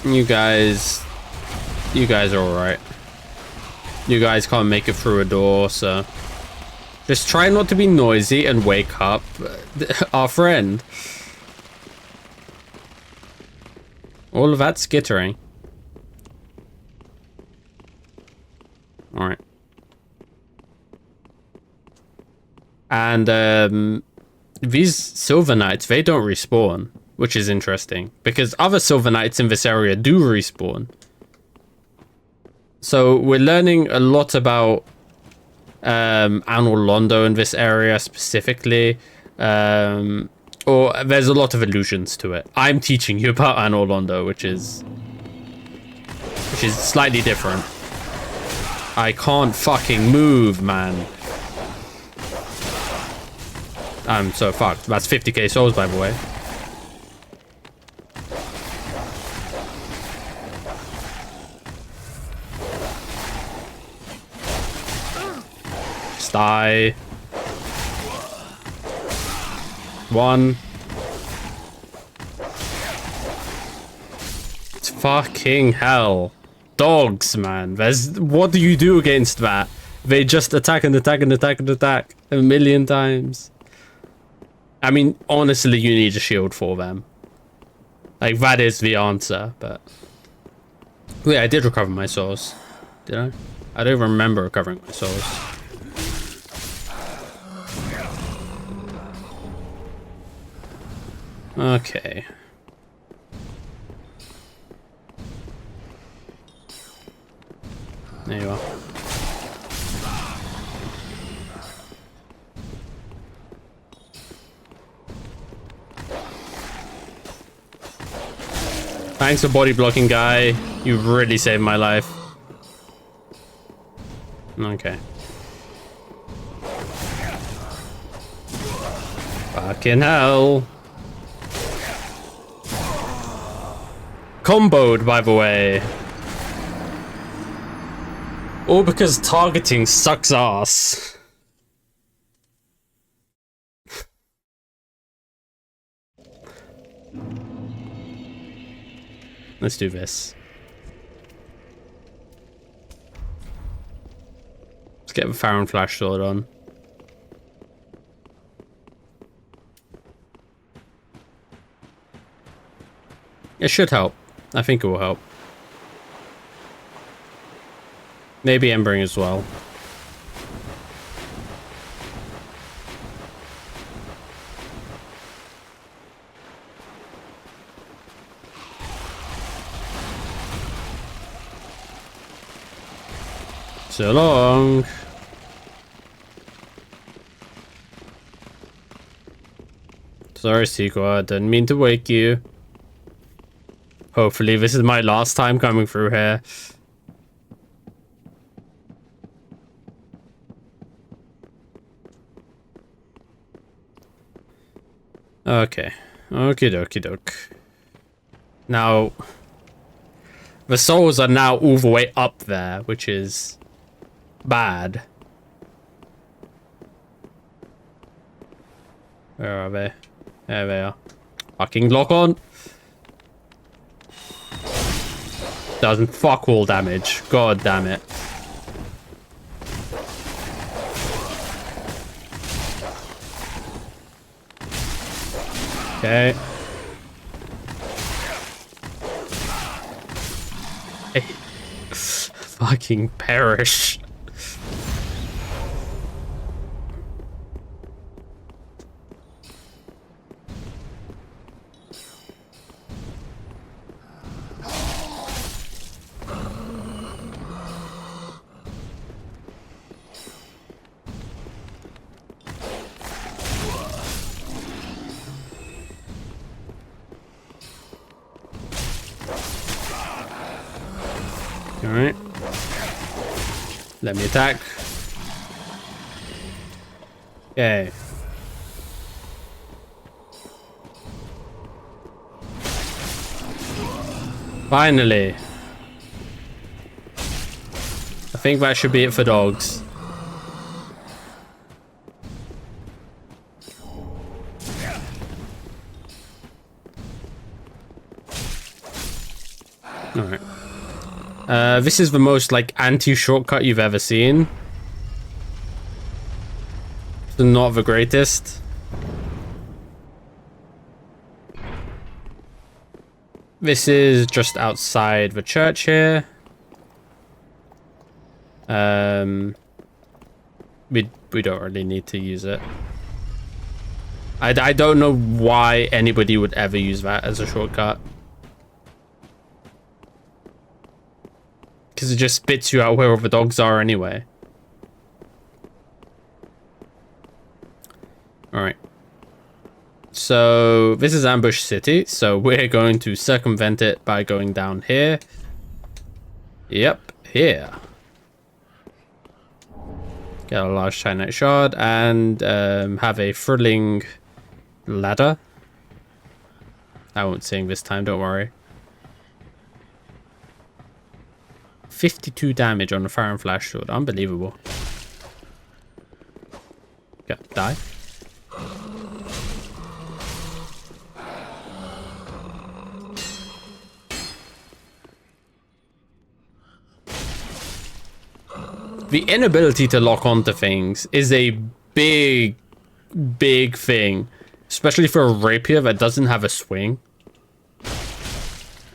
You guys are alright. You guys can't make it through a door, so just try not to be noisy and wake up our friend. All of that skittering. Alright. And these Silver Knights, they don't respawn, which is interesting, because other Silver Knights in this area do respawn. So we're learning a lot about Anor Londo in this area specifically. Or there's a lot of allusions to it. I'm teaching you about Anor Londo, which is slightly different. I can't fucking move, man. I'm so fucked. That's 50k souls, by the way. Just die. One. It's fucking hell. Dogs, man. What do you do against that? They just attack and attack and attack and attack a million times. I mean, honestly, you need a shield for them. Like, that is the answer, but... Wait, I did recover my souls. Did I? I don't remember recovering my souls. Okay. There you are. Thanks for body blocking, guy. You really saved my life. Okay. Fucking hell. Comboed, by the way. All because targeting sucks ass. Let's do this. Let's get the Farron Flash Sword on. It should help. I think it will help. Maybe Embering as well. So long. Sorry, Sequel, I didn't mean to wake you. Hopefully this is my last time coming through here. Okay. Okie dokie doke. Now, the souls are now all the way up there, which is bad. Where are they? There they are. Fucking lock on. Doesn't fuck all damage. God damn it. Okay. Hey. Fucking perish. Alright. Let me attack. Okay. Finally. I think that should be it for dogs. Alright. This is the most, like, anti-shortcut you've ever seen. It's not the greatest. This is just outside the church here. We don't really need to use it. I don't know why anybody would ever use that as a shortcut. Because it just spits you out where all the dogs are anyway. Alright. So, this is Ambush City. So, we're going to circumvent it by going down here. Yep, here. Get a large Titanite shard and have a thrilling ladder. I won't sing this time, don't worry. 52 damage on the Fire and Flash sword. Unbelievable. Yeah, die. The inability to lock onto things is a big thing. Especially for a rapier that doesn't have a swing.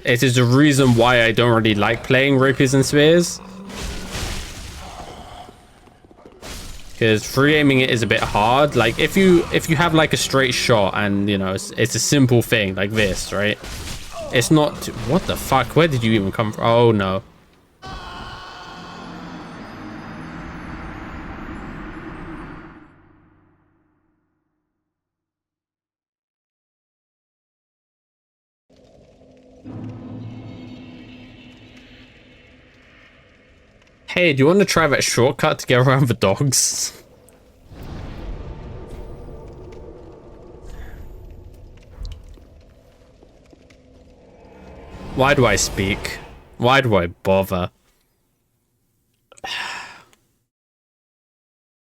It is the reason why I don't really like playing rapiers and spears. Because free aiming it is a bit hard. Like if you have like a straight shot and you know it's a simple thing like this, right? It's not what the fuck? Where did you even come from? Oh no. Hey, do you want to try that shortcut to get around the dogs? Why do I speak? Why do I bother?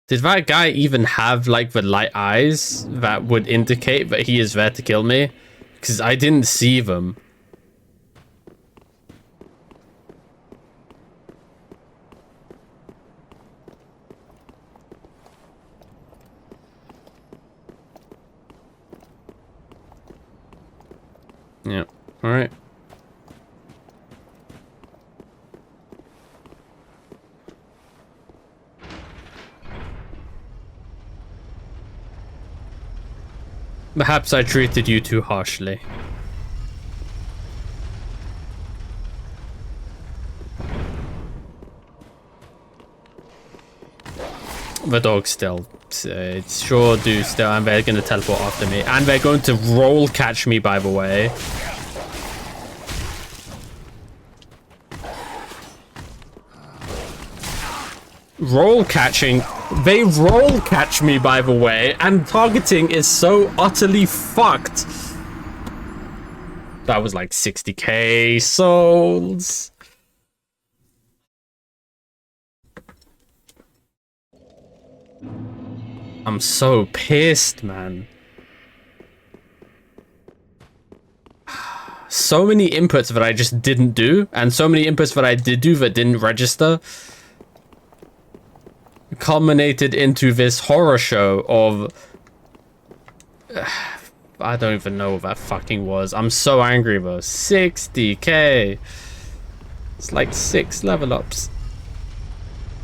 Did that guy even have like the light eyes that would indicate that he is there to kill me? Because I didn't see them. Yeah, alright. Perhaps I treated you too harshly. The dogs still. Sure do still, and they're going to teleport after me. And they're going to roll catch me, by the way. Roll catching? They roll catch me, by the way, and targeting is so utterly fucked. That was like 60k souls. I'm so pissed, man. So many inputs that I just didn't do, and so many inputs that I did do that didn't register, culminated into this horror show of... I don't even know what that fucking was. I'm so angry though. 60k. It's like 6 level ups.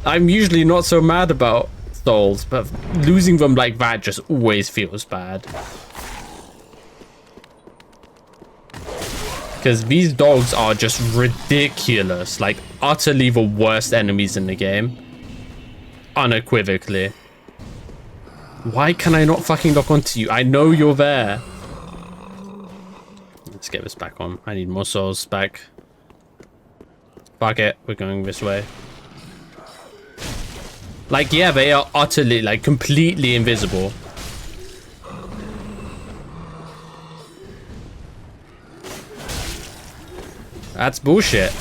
I'm usually not so mad about souls, but losing them like that just always feels bad. Because these dogs are just ridiculous. Like, utterly the worst enemies in the game. Unequivocally. Why can I not fucking lock onto you? I know you're there. Let's get this back on. I need more souls back. Fuck it. We're going this way. Like, yeah, they are utterly, like, completely invisible. That's bullshit.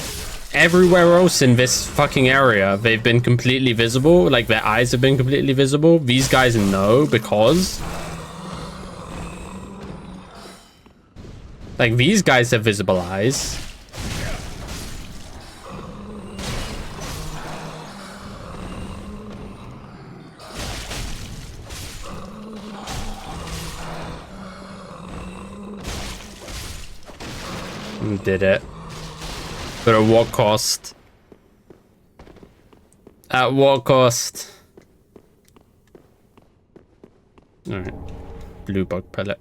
Everywhere else in this fucking area, they've been completely visible. Like, their eyes have been completely visible. These guys know because... Like, these guys have visible eyes. We did it. But at what cost? At what cost? Alright. Blue bug pellet.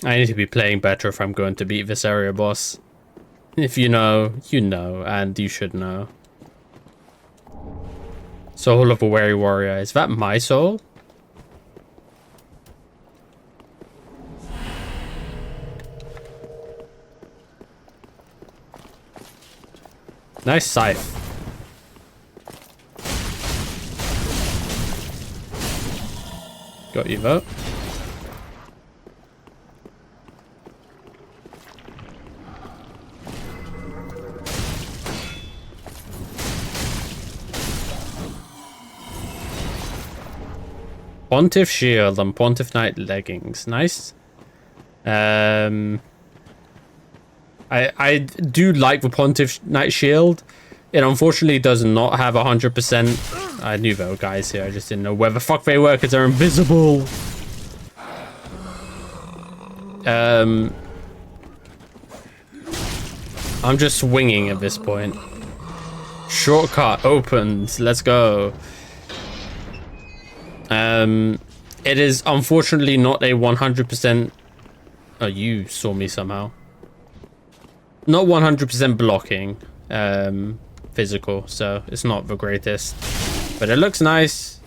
I need to be playing better if I'm going to beat this area boss. If you know, you know, and you should know. Soul of a Weary Warrior. Is that my soul? Nice scythe. Got you though. Pontiff Shield and Pontiff Knight Leggings. Nice. I do like the Pontiff Knight Shield. It unfortunately does not have 100%. I knew there were guys here. I just didn't know where the fuck they were because they're invisible. I'm just swinging at this point. Shortcut opened. Let's go. It is unfortunately not a 100%. Oh, you saw me somehow. Not 100% blocking, physical, so it's not the greatest, but it looks nice.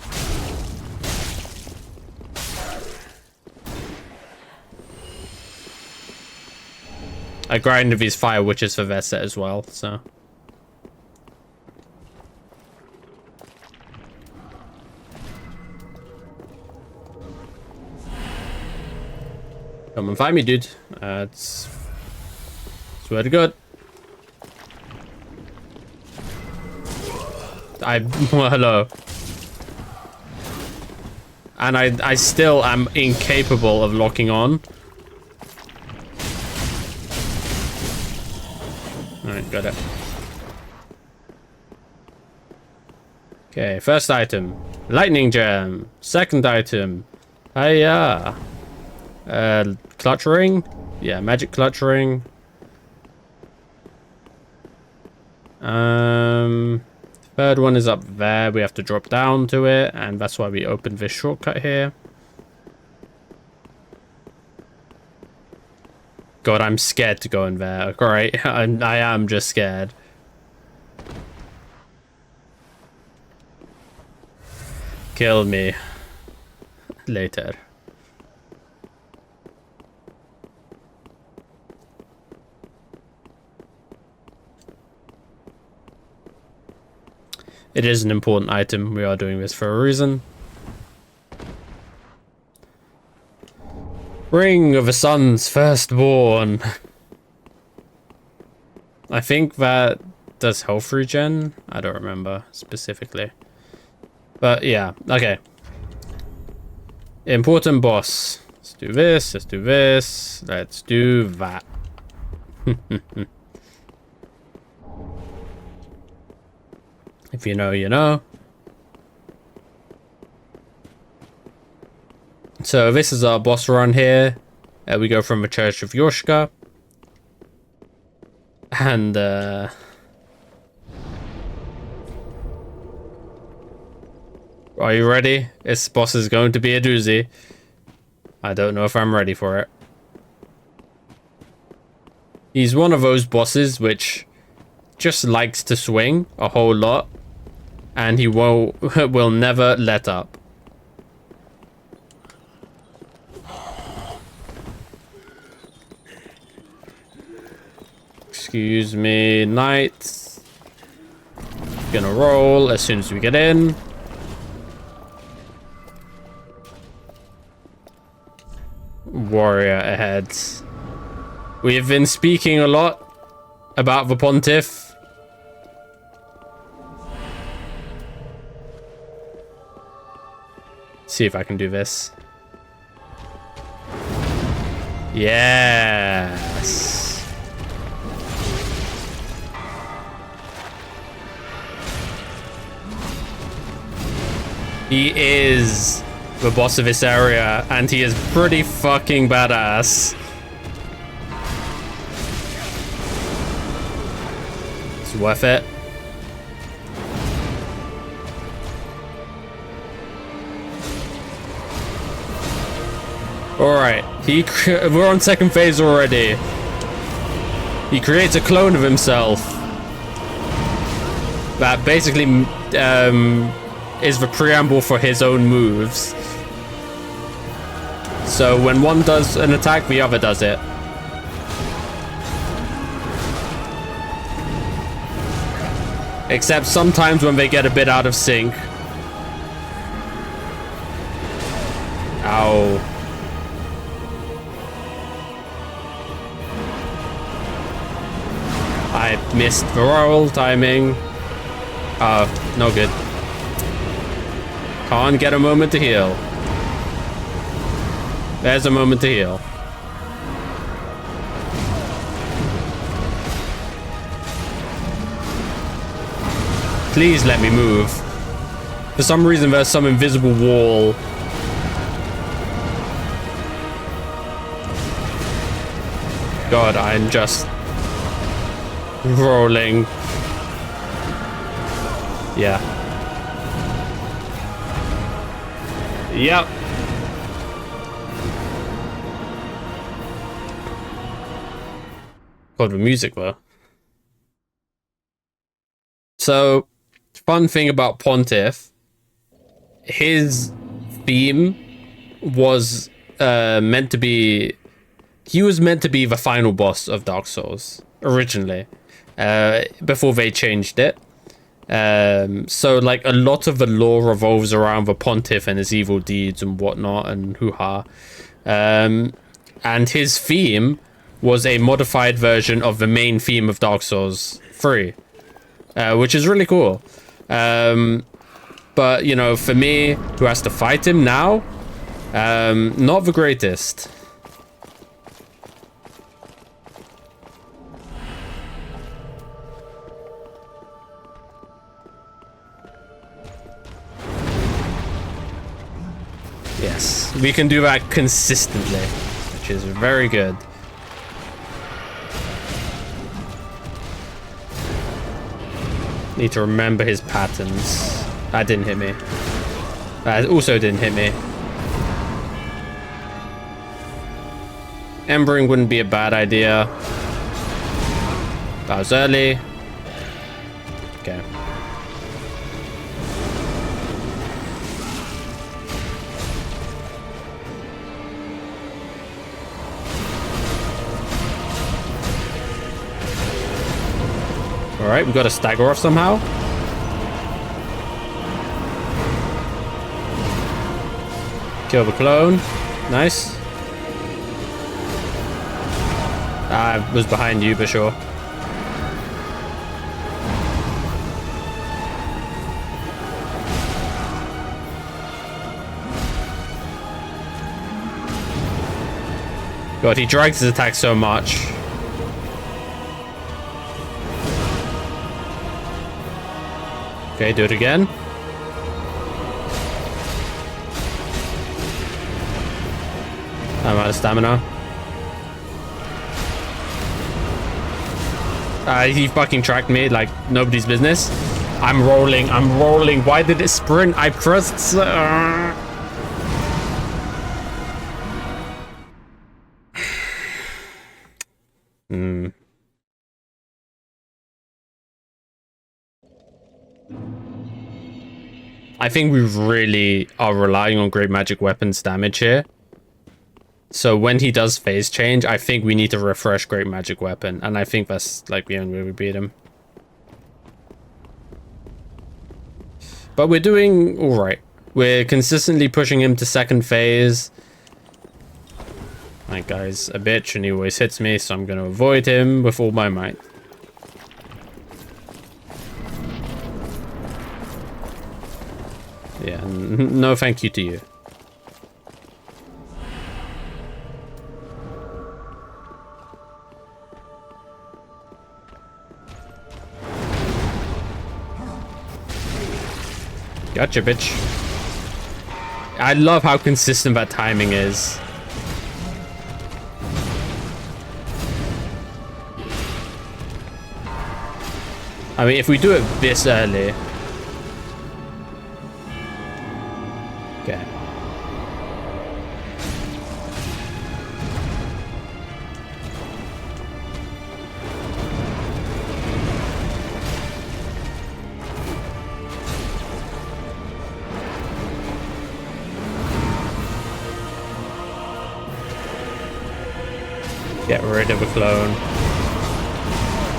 I grinded these fire witches for their set as well, so. Come and find me, dude. Swear to God. Well, hello. And I still am incapable of locking on. Alright, got it. Okay, first item. Lightning Gem. Second item. Hiya. Clutch ring? Yeah, magic clutch ring. Third one is up there. We have to drop down to it, and that's why we opened this shortcut here. God, I'm scared to go in there. Alright, I am just scared. Kill me. Later. It is an important item. We are doing this for a reason. Ring of the Sun's Firstborn. I think that does health regen. I don't remember specifically. But yeah, okay. Important boss. Let's do this, let's do this, let's do that. If you know, you know. So this is our boss run here. We go from the Church of Yoshka. And are you ready? This boss is going to be a doozy. I don't know if I'm ready for it. He's one of those bosses which just likes to swing a whole lot. And he will never let up. Excuse me, knight. Gonna roll as soon as we get in. Warrior ahead. We have been speaking a lot about the Pontiff. See if I can do this. Yes. He is the boss of this area, and he is pretty fucking badass. It's worth it. Alright, we're on second phase already. He creates a clone of himself that basically is the preamble for his own moves. So when one does an attack, the other does it. Except sometimes when they get a bit out of sync. Ow. I missed the roll timing. No good. Can't get a moment to heal. There's a moment to heal. Please let me move. For some reason, there's some invisible wall. God, I'm just rolling. Yeah. Yep. God, the music though. So, fun thing about Pontiff, his theme was meant to be. He was meant to be the final boss of Dark Souls originally, before they changed it. So like a lot of the lore revolves around the Pontiff and his evil deeds and whatnot and hoo-ha. And his theme was a modified version of the main theme of Dark Souls 3, which is really cool. But you know, for me, who has to fight him now, not the greatest. Yes, we can do that consistently, which is very good. Need to remember his patterns. That didn't hit me. That also didn't hit me. Embering wouldn't be a bad idea. That was early. Okay. Alright, we got a stagger off somehow. Kill the clone. Nice. I was behind you for sure. God, he drags his attack so much. Okay, do it again. I'm out of stamina. He fucking tracked me like nobody's business. I'm rolling. Why did it sprint? I pressed... I think we really are relying on great magic weapons damage here. So when he does phase change, I think we need to refresh great magic weapon. And I think that's like the only way we beat him. But we're doing alright. We're consistently pushing him to second phase. My guy's a bitch and he always hits me, so I'm going to avoid him with all my might. Yeah, no thank you to you. Gotcha, bitch. I love how consistent that timing is. I mean, if we do it this early... Okay. Get rid of a clone.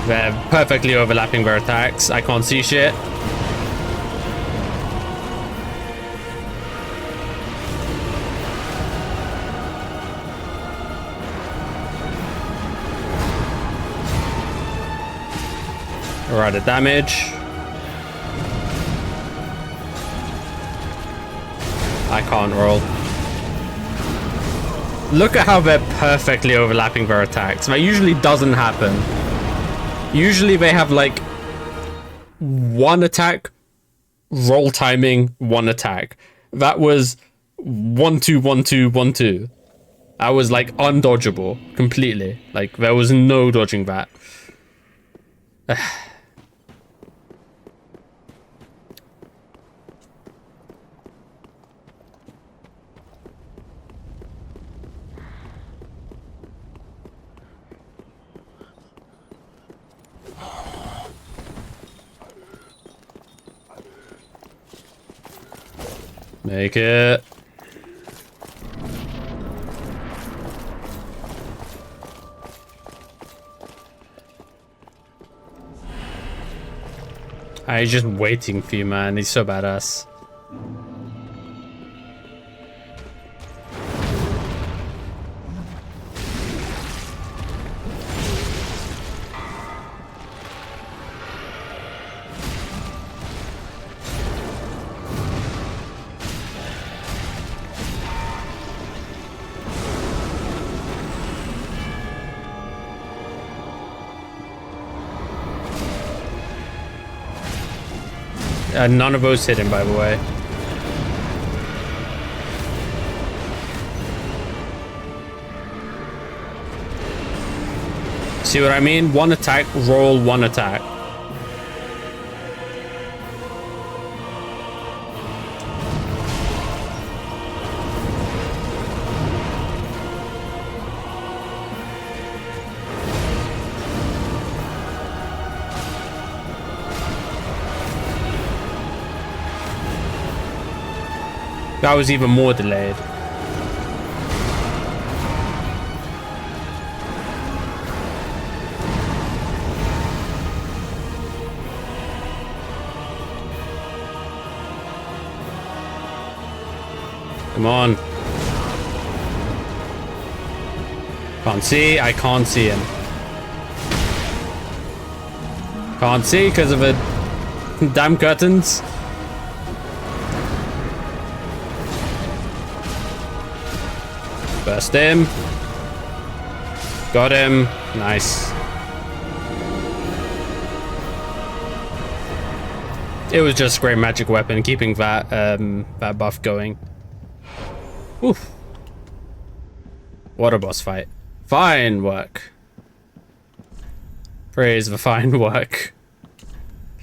They're perfectly overlapping their attacks. I can't see shit. Alright, the damage. I can't roll. Look at how they're perfectly overlapping their attacks. That usually doesn't happen. Usually they have like one attack, roll timing, one attack. That was 1-2, 1-2, 1-2. That was like undodgeable completely. Like there was no dodging that. Make it. He's just waiting for you, man. He's so badass. None of those hit him, by the way. See what I mean? One attack, roll one attack. That was even more delayed. Come on. Can't see. I can't see him. Can't see because of the damn curtains. Burst him. Got him. Nice. It was just a great magic weapon, keeping that that buff going. Oof. What a boss fight. Fine work. Praise the fine work.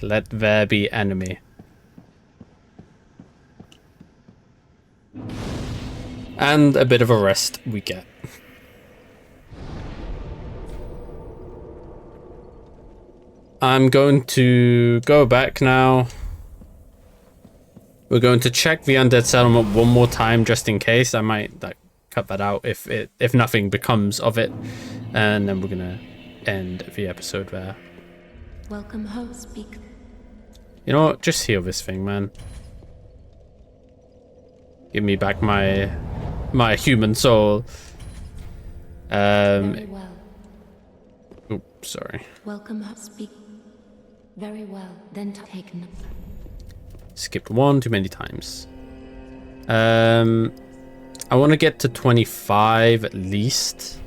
Let there be enemy. And a bit of a rest we get. I'm going to go back now. We're going to check the undead settlement one more time just in case. I might like cut that out if nothing becomes of it, and then we're gonna end the episode there. Welcome home, speak. You know what? Just heal this thing, man. Give me back my human soul. Very well. Oops, sorry. Welcome home, speak. Very well. Then take note. Skipped one too many times. I want to get to 25 at least.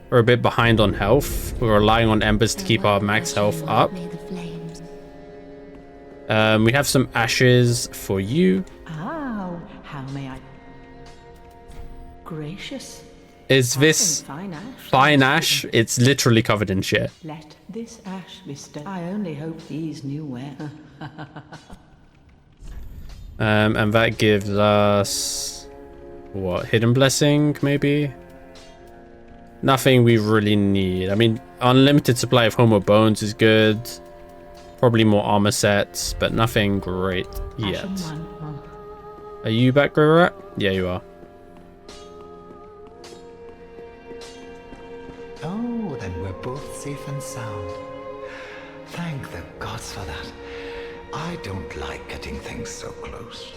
We're a bit behind on health. We're relying on embers to keep our max health up. We have some ashes for you. Oh, how may I? Gracious. Is this fine ash? It's literally covered in shit. Let this ash be stone. I only hope these knew where. And that gives us what? Hidden blessing, maybe? Nothing we really need. I mean, unlimited supply of Homo bones is good. Probably more armor sets, but nothing great yet. Are you back, Grey Rat? Yeah, you are. Oh, then we're both safe and sound. Thank the gods for that. I don't like getting things so close.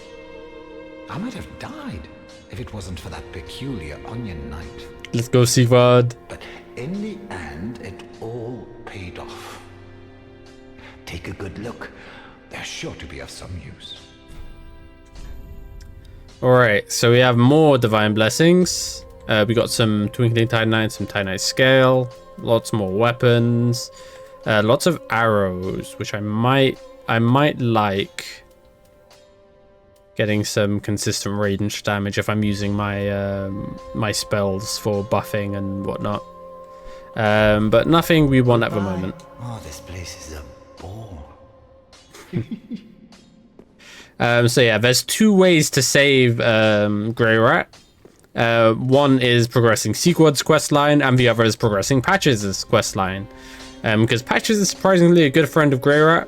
I might have died if it wasn't for that peculiar onion knight. Let's go, Sigvard. But in the end, it all paid off. Take a good look. They're sure to be of some use. Alright, so we have more divine blessings. We got some twinkling titanite, some titanite scale, lots more weapons, lots of arrows, which I might like getting some consistent range damage if I'm using my my spells for buffing and whatnot. But nothing we want at the moment. Oh, this place is a bore. So yeah, there's two ways to save Grey Rat. One is progressing Sigvard's questline, and the other is progressing Patches' questline. Because Patches is surprisingly a good friend of Grey Rat.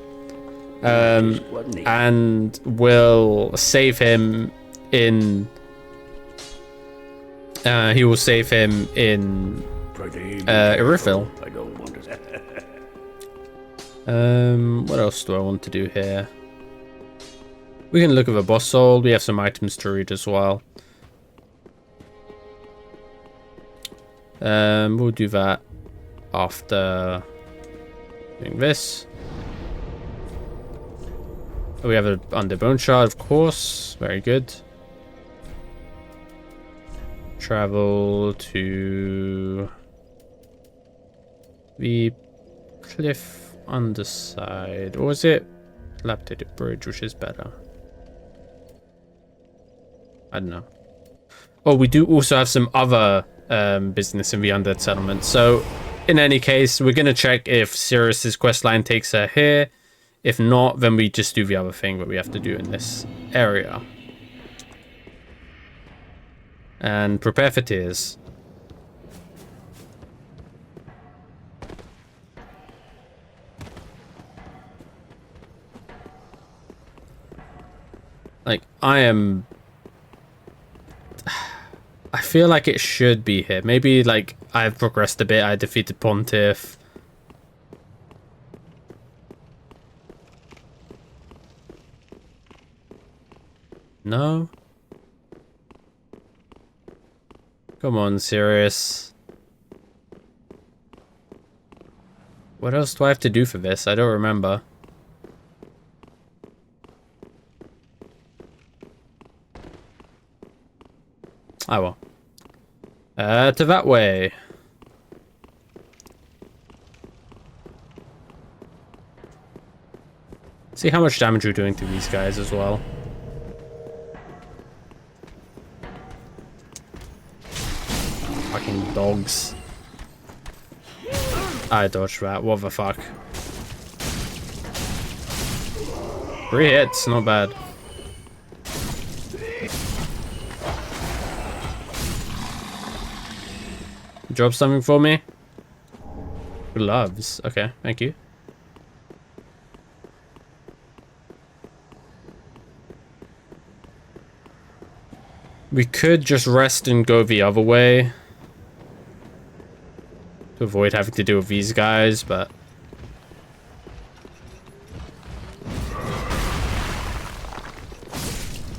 And will save him in... he will save him in Irithyll. What else do I want to do here? We can look at the boss soul. We have some items to read as well. We'll do that after doing this. We have an underbone shard, of course. Very good. Travel to the cliff underside. Or is it dilapidated bridge, which is better? I don't know. Oh, we do also have some other business in the undead settlement. So, in any case, we're going to check if Sirius's questline takes her here. If not, then we just do the other thing that we have to do in this area. And prepare for tears. Like, I feel like it should be here. Maybe, like, I've progressed a bit. I defeated Pontiff. No? Come on, Sirius. What else do I have to do for this? I don't remember. Oh well. To that way. See how much damage we're doing to these guys as well. Fucking dogs. I dodged that. What the fuck? 3 hits, not bad. Drop something for me? Gloves. Okay, thank you. We could just rest and go the other way to avoid having to deal with these guys, but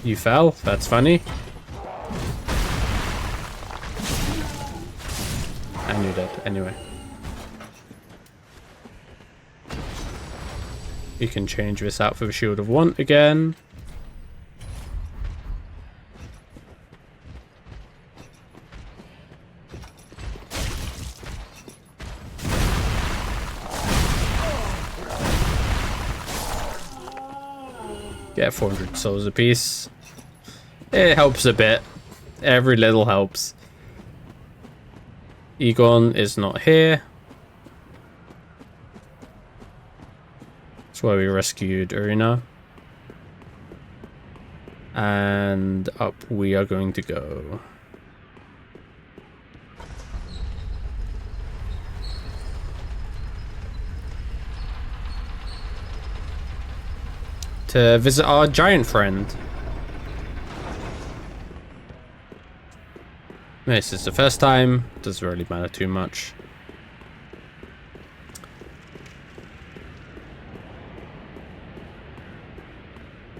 you fell? That's funny. I knew that. Anyway. You can change this out for the Shield of Want again. Get 400 souls apiece. It helps a bit. Every little helps. Egon is not here. That's why we rescued Urina. And up we are going to go. To visit our giant friend. This is the first time. Doesn't really matter too much.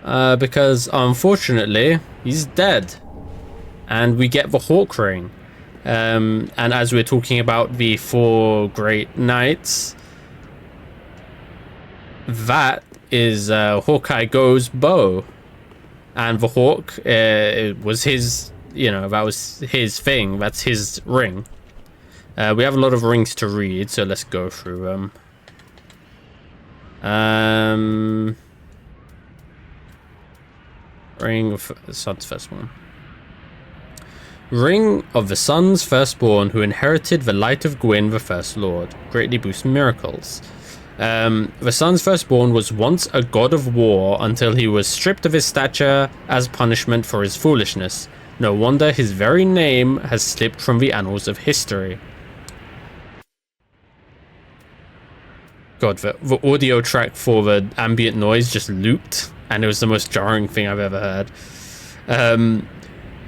Because unfortunately he's dead, and we get the Hawk Ring. And as we're talking about the 4 great knights, that is Hawkeye Go's bow, and the hawk it was his, you know, that was his thing. That's his ring. We have a lot of rings to read, so let's go through them. Ring of the Sun's Firstborn. Ring of the Sun's Firstborn, who inherited the light of Gwyn, the First Lord. Greatly boosts miracles. The Sun's Firstborn was once a god of war until he was stripped of his stature as punishment for his foolishness. No wonder his very name has slipped from the annals of history. God, the audio track for the ambient noise just looped, and it was the most jarring thing I've ever heard.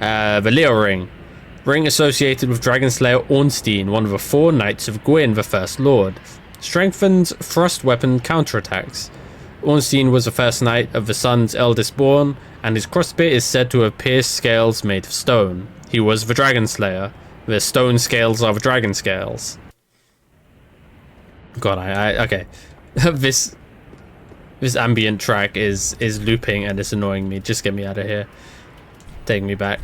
The Leo Ring. Ring associated with Dragonslayer Ornstein, one of the 4 Knights of Gwyn, the First Lord. Strengthens thrust weapon counterattacks. Ornstein was the first knight of the Sun's eldest born, and his crossbow is said to have pierced scales made of stone. He was the Dragon Slayer. The stone scales are the dragon scales. God, okay. This ambient track is looping and it's annoying me. Just get me out of here. Take me back.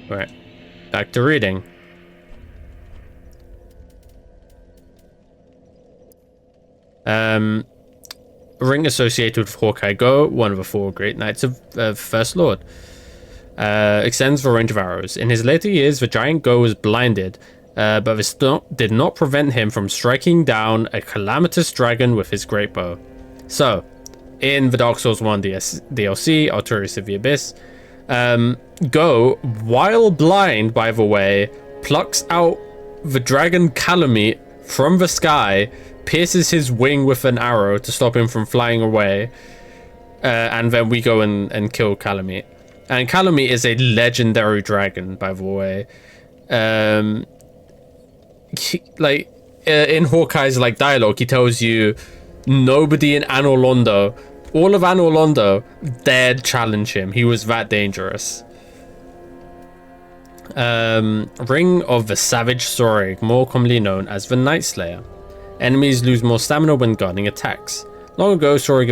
Right, back to reading. Ring associated with Hawkeye Go, one of the 4 great knights of First Lord. Extends the range of arrows. In his later years, the giant Go was blinded, but this did not prevent him from striking down a calamitous dragon with his great bow. So, in the Dark Souls 1 DLC, Artorias of the Abyss, Go, while blind by the way, plucks out the dragon Calamite from the sky, pierces his wing with an arrow to stop him from flying away, and then we go and kill Calamite. And Calamite is a legendary dragon, by the way. In Hawkeye's dialogue, he tells you nobody in Anor Londo, all of Anor Londo, dared challenge him. He was that dangerous. Ring of the Savage Sorig, more commonly known as the Night Slayer. Enemies lose more stamina when guarding attacks. Long ago, Sorig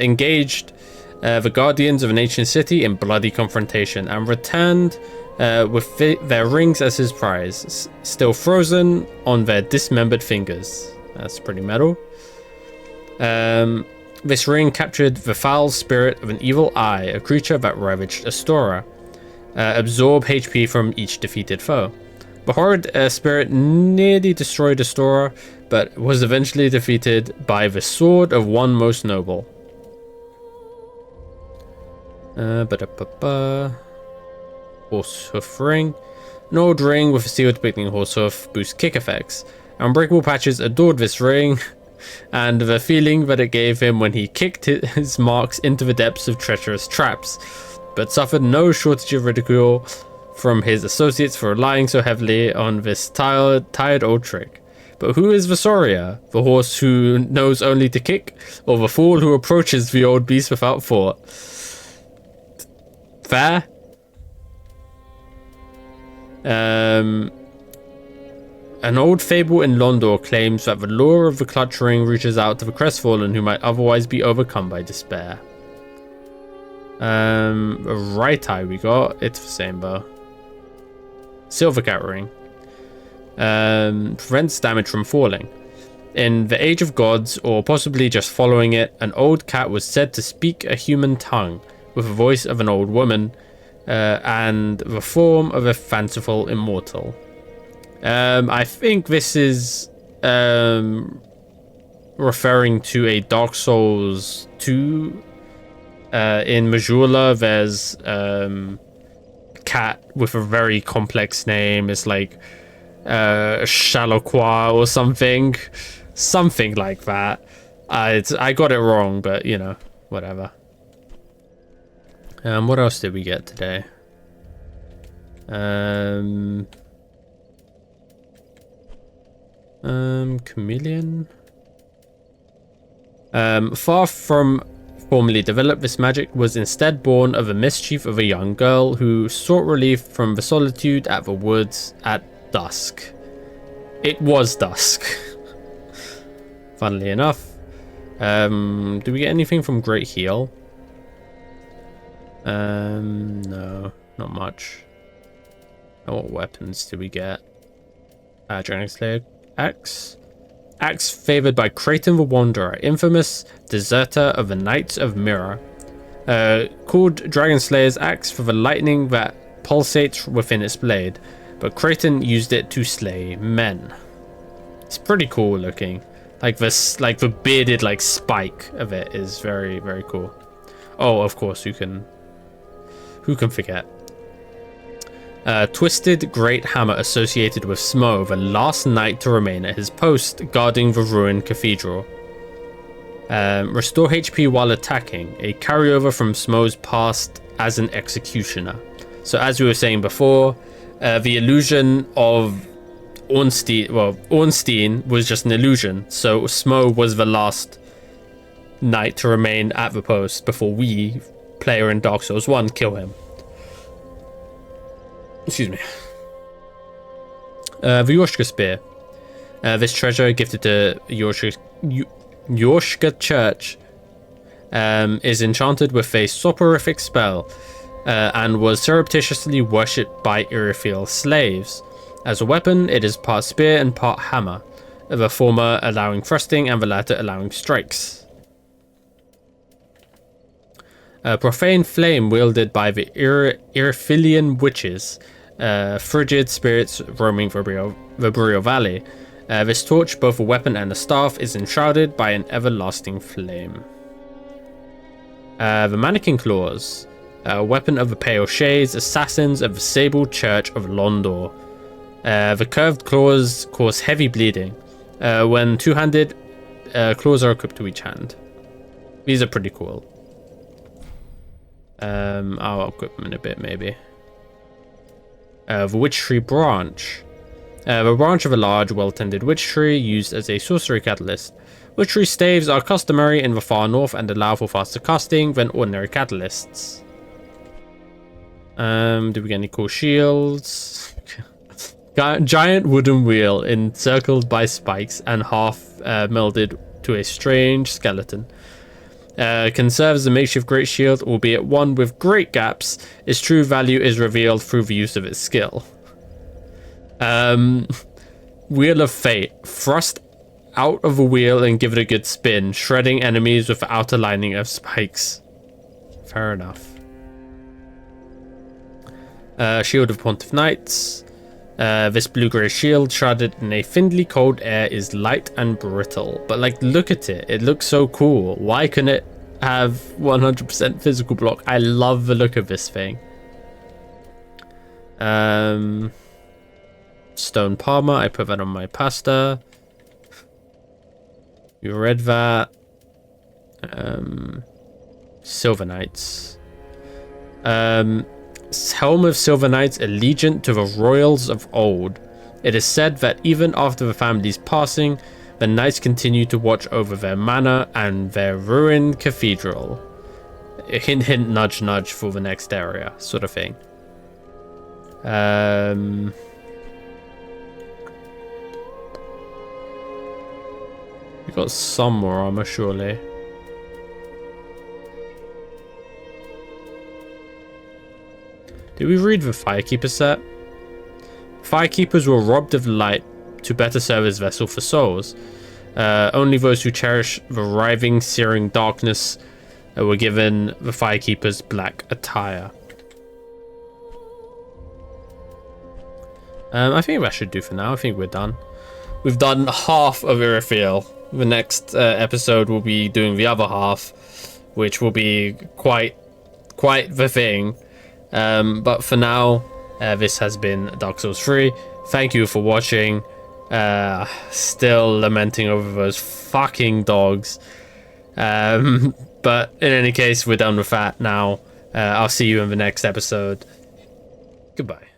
engaged the guardians of an ancient city in bloody confrontation and returned with their rings as his prize, still frozen on their dismembered fingers. That's pretty metal. This ring captured the foul spirit of an evil eye, a creature that ravaged Astora. Absorb HP from each defeated foe. The horrid spirit nearly destroyed Astora, but was eventually defeated by the sword of one most noble. Horsehoof ring. An old ring with a seal depicting horsehoof boosts kick effects. Unbreakable Patches adored this ring and the feeling that it gave him when he kicked his marks into the depths of treacherous traps, but suffered no shortage of ridicule from his associates for relying so heavily on this tired old trick. But who is Vasoria? The horse who knows only to kick, or the fool who approaches the old beast without thought? Fair? An old fable in Londor claims that the lure of the clutch ring reaches out to the crestfallen who might otherwise be overcome by despair. A right eye we got. It's the same bow. Silver cat ring. Prevents damage from falling. In the Age of Gods, or possibly just following it, an old cat was said to speak a human tongue with the voice of an old woman and the form of a fanciful immortal. I think this is referring to a Dark Souls 2. In Majula, there's a cat with a very complex name. It's like Shalokwa or something. Something like that. I got it wrong, but you know, whatever. What else did we get today? Chameleon. Far from formally developed, this magic was instead born of a mischief of a young girl who sought relief from the solitude at the woods at dusk. It was dusk. Funnily enough. Do we get anything from Great Heal? No, not much. And what weapons do we get? Dragon Slayer Axe. Axe favored by Kraton the Wanderer, infamous deserter of the Knights of Mirror. Called Dragon Slayer's Axe for the lightning that pulsates within its blade, but Kraton used it to slay men. It's pretty cool looking. Like this, like the bearded like spike of it is very, very cool. Oh, of course, who can forget? Twisted Great Hammer associated with Smo, the last knight to remain at his post guarding the ruined cathedral. Restore HP while attacking, a carryover from Smo's past as an executioner. So as we were saying before, the illusion of Ornstein was just an illusion, so Smo was the last knight to remain at the post before we, player in Dark Souls 1, kill him. Excuse me. The Yorshka Spear. This treasure gifted to Yorshka Church is enchanted with a soporific spell and was surreptitiously worshipped by Irithyll slaves. As a weapon, it is part spear and part hammer, the former allowing thrusting and the latter allowing strikes. A profane flame wielded by the Irithylian witches, frigid spirits roaming the Boreal Valley. This torch, both a weapon and a staff, is enshrouded by an everlasting flame. The Mannequin Claws, a weapon of the Pale Shades, assassins of the Sable Church of Londor. The curved claws cause heavy bleeding. When two-handed, claws are equipped to each hand. These are pretty cool. I'll equip them in a bit, maybe. The Witch Tree Branch. The branch of a large, well-tended witch tree used as a sorcery catalyst. Witch tree staves are customary in the far north and allow for faster casting than ordinary catalysts. Do we get any cool shields? Giant wooden wheel encircled by spikes and half melded to a strange skeleton. Can serve as a makeshift great shield, albeit one with great gaps. Its true value is revealed through the use of its skill. Wheel of Fate. Thrust out of a wheel and give it a good spin, shredding enemies with the outer lining of spikes. Fair enough. Shield of Pontiff Knights. This blue-grey shield, shrouded in a thinly cold air, is light and brittle. But, like, look at it. It looks so cool. Why couldn't it have 100% physical block? I love the look of this thing. Stone Palmer. I put that on my pasta. You read that. Silver Knights. Helm of Silver Knights, allegiant to the royals of old. It is said that even after the family's passing, the knights continue to watch over their manor and their ruined cathedral. Hint, hint, nudge, nudge for the next area, sort of thing. We got some more armor, surely. Did we read the Firekeeper set? Firekeepers were robbed of light to better serve as vessel for souls. Only those who cherish the writhing, searing darkness were given the Firekeeper's black attire. I think that should do for now. I think we're done. We've done half of Irithyll. The next episode will be doing the other half, which will be quite the thing. But for now, this has been Dark Souls 3. Thank you for watching. Still lamenting over those fucking dogs. But in any case, we're done with that now. I'll see you in the next episode. Goodbye.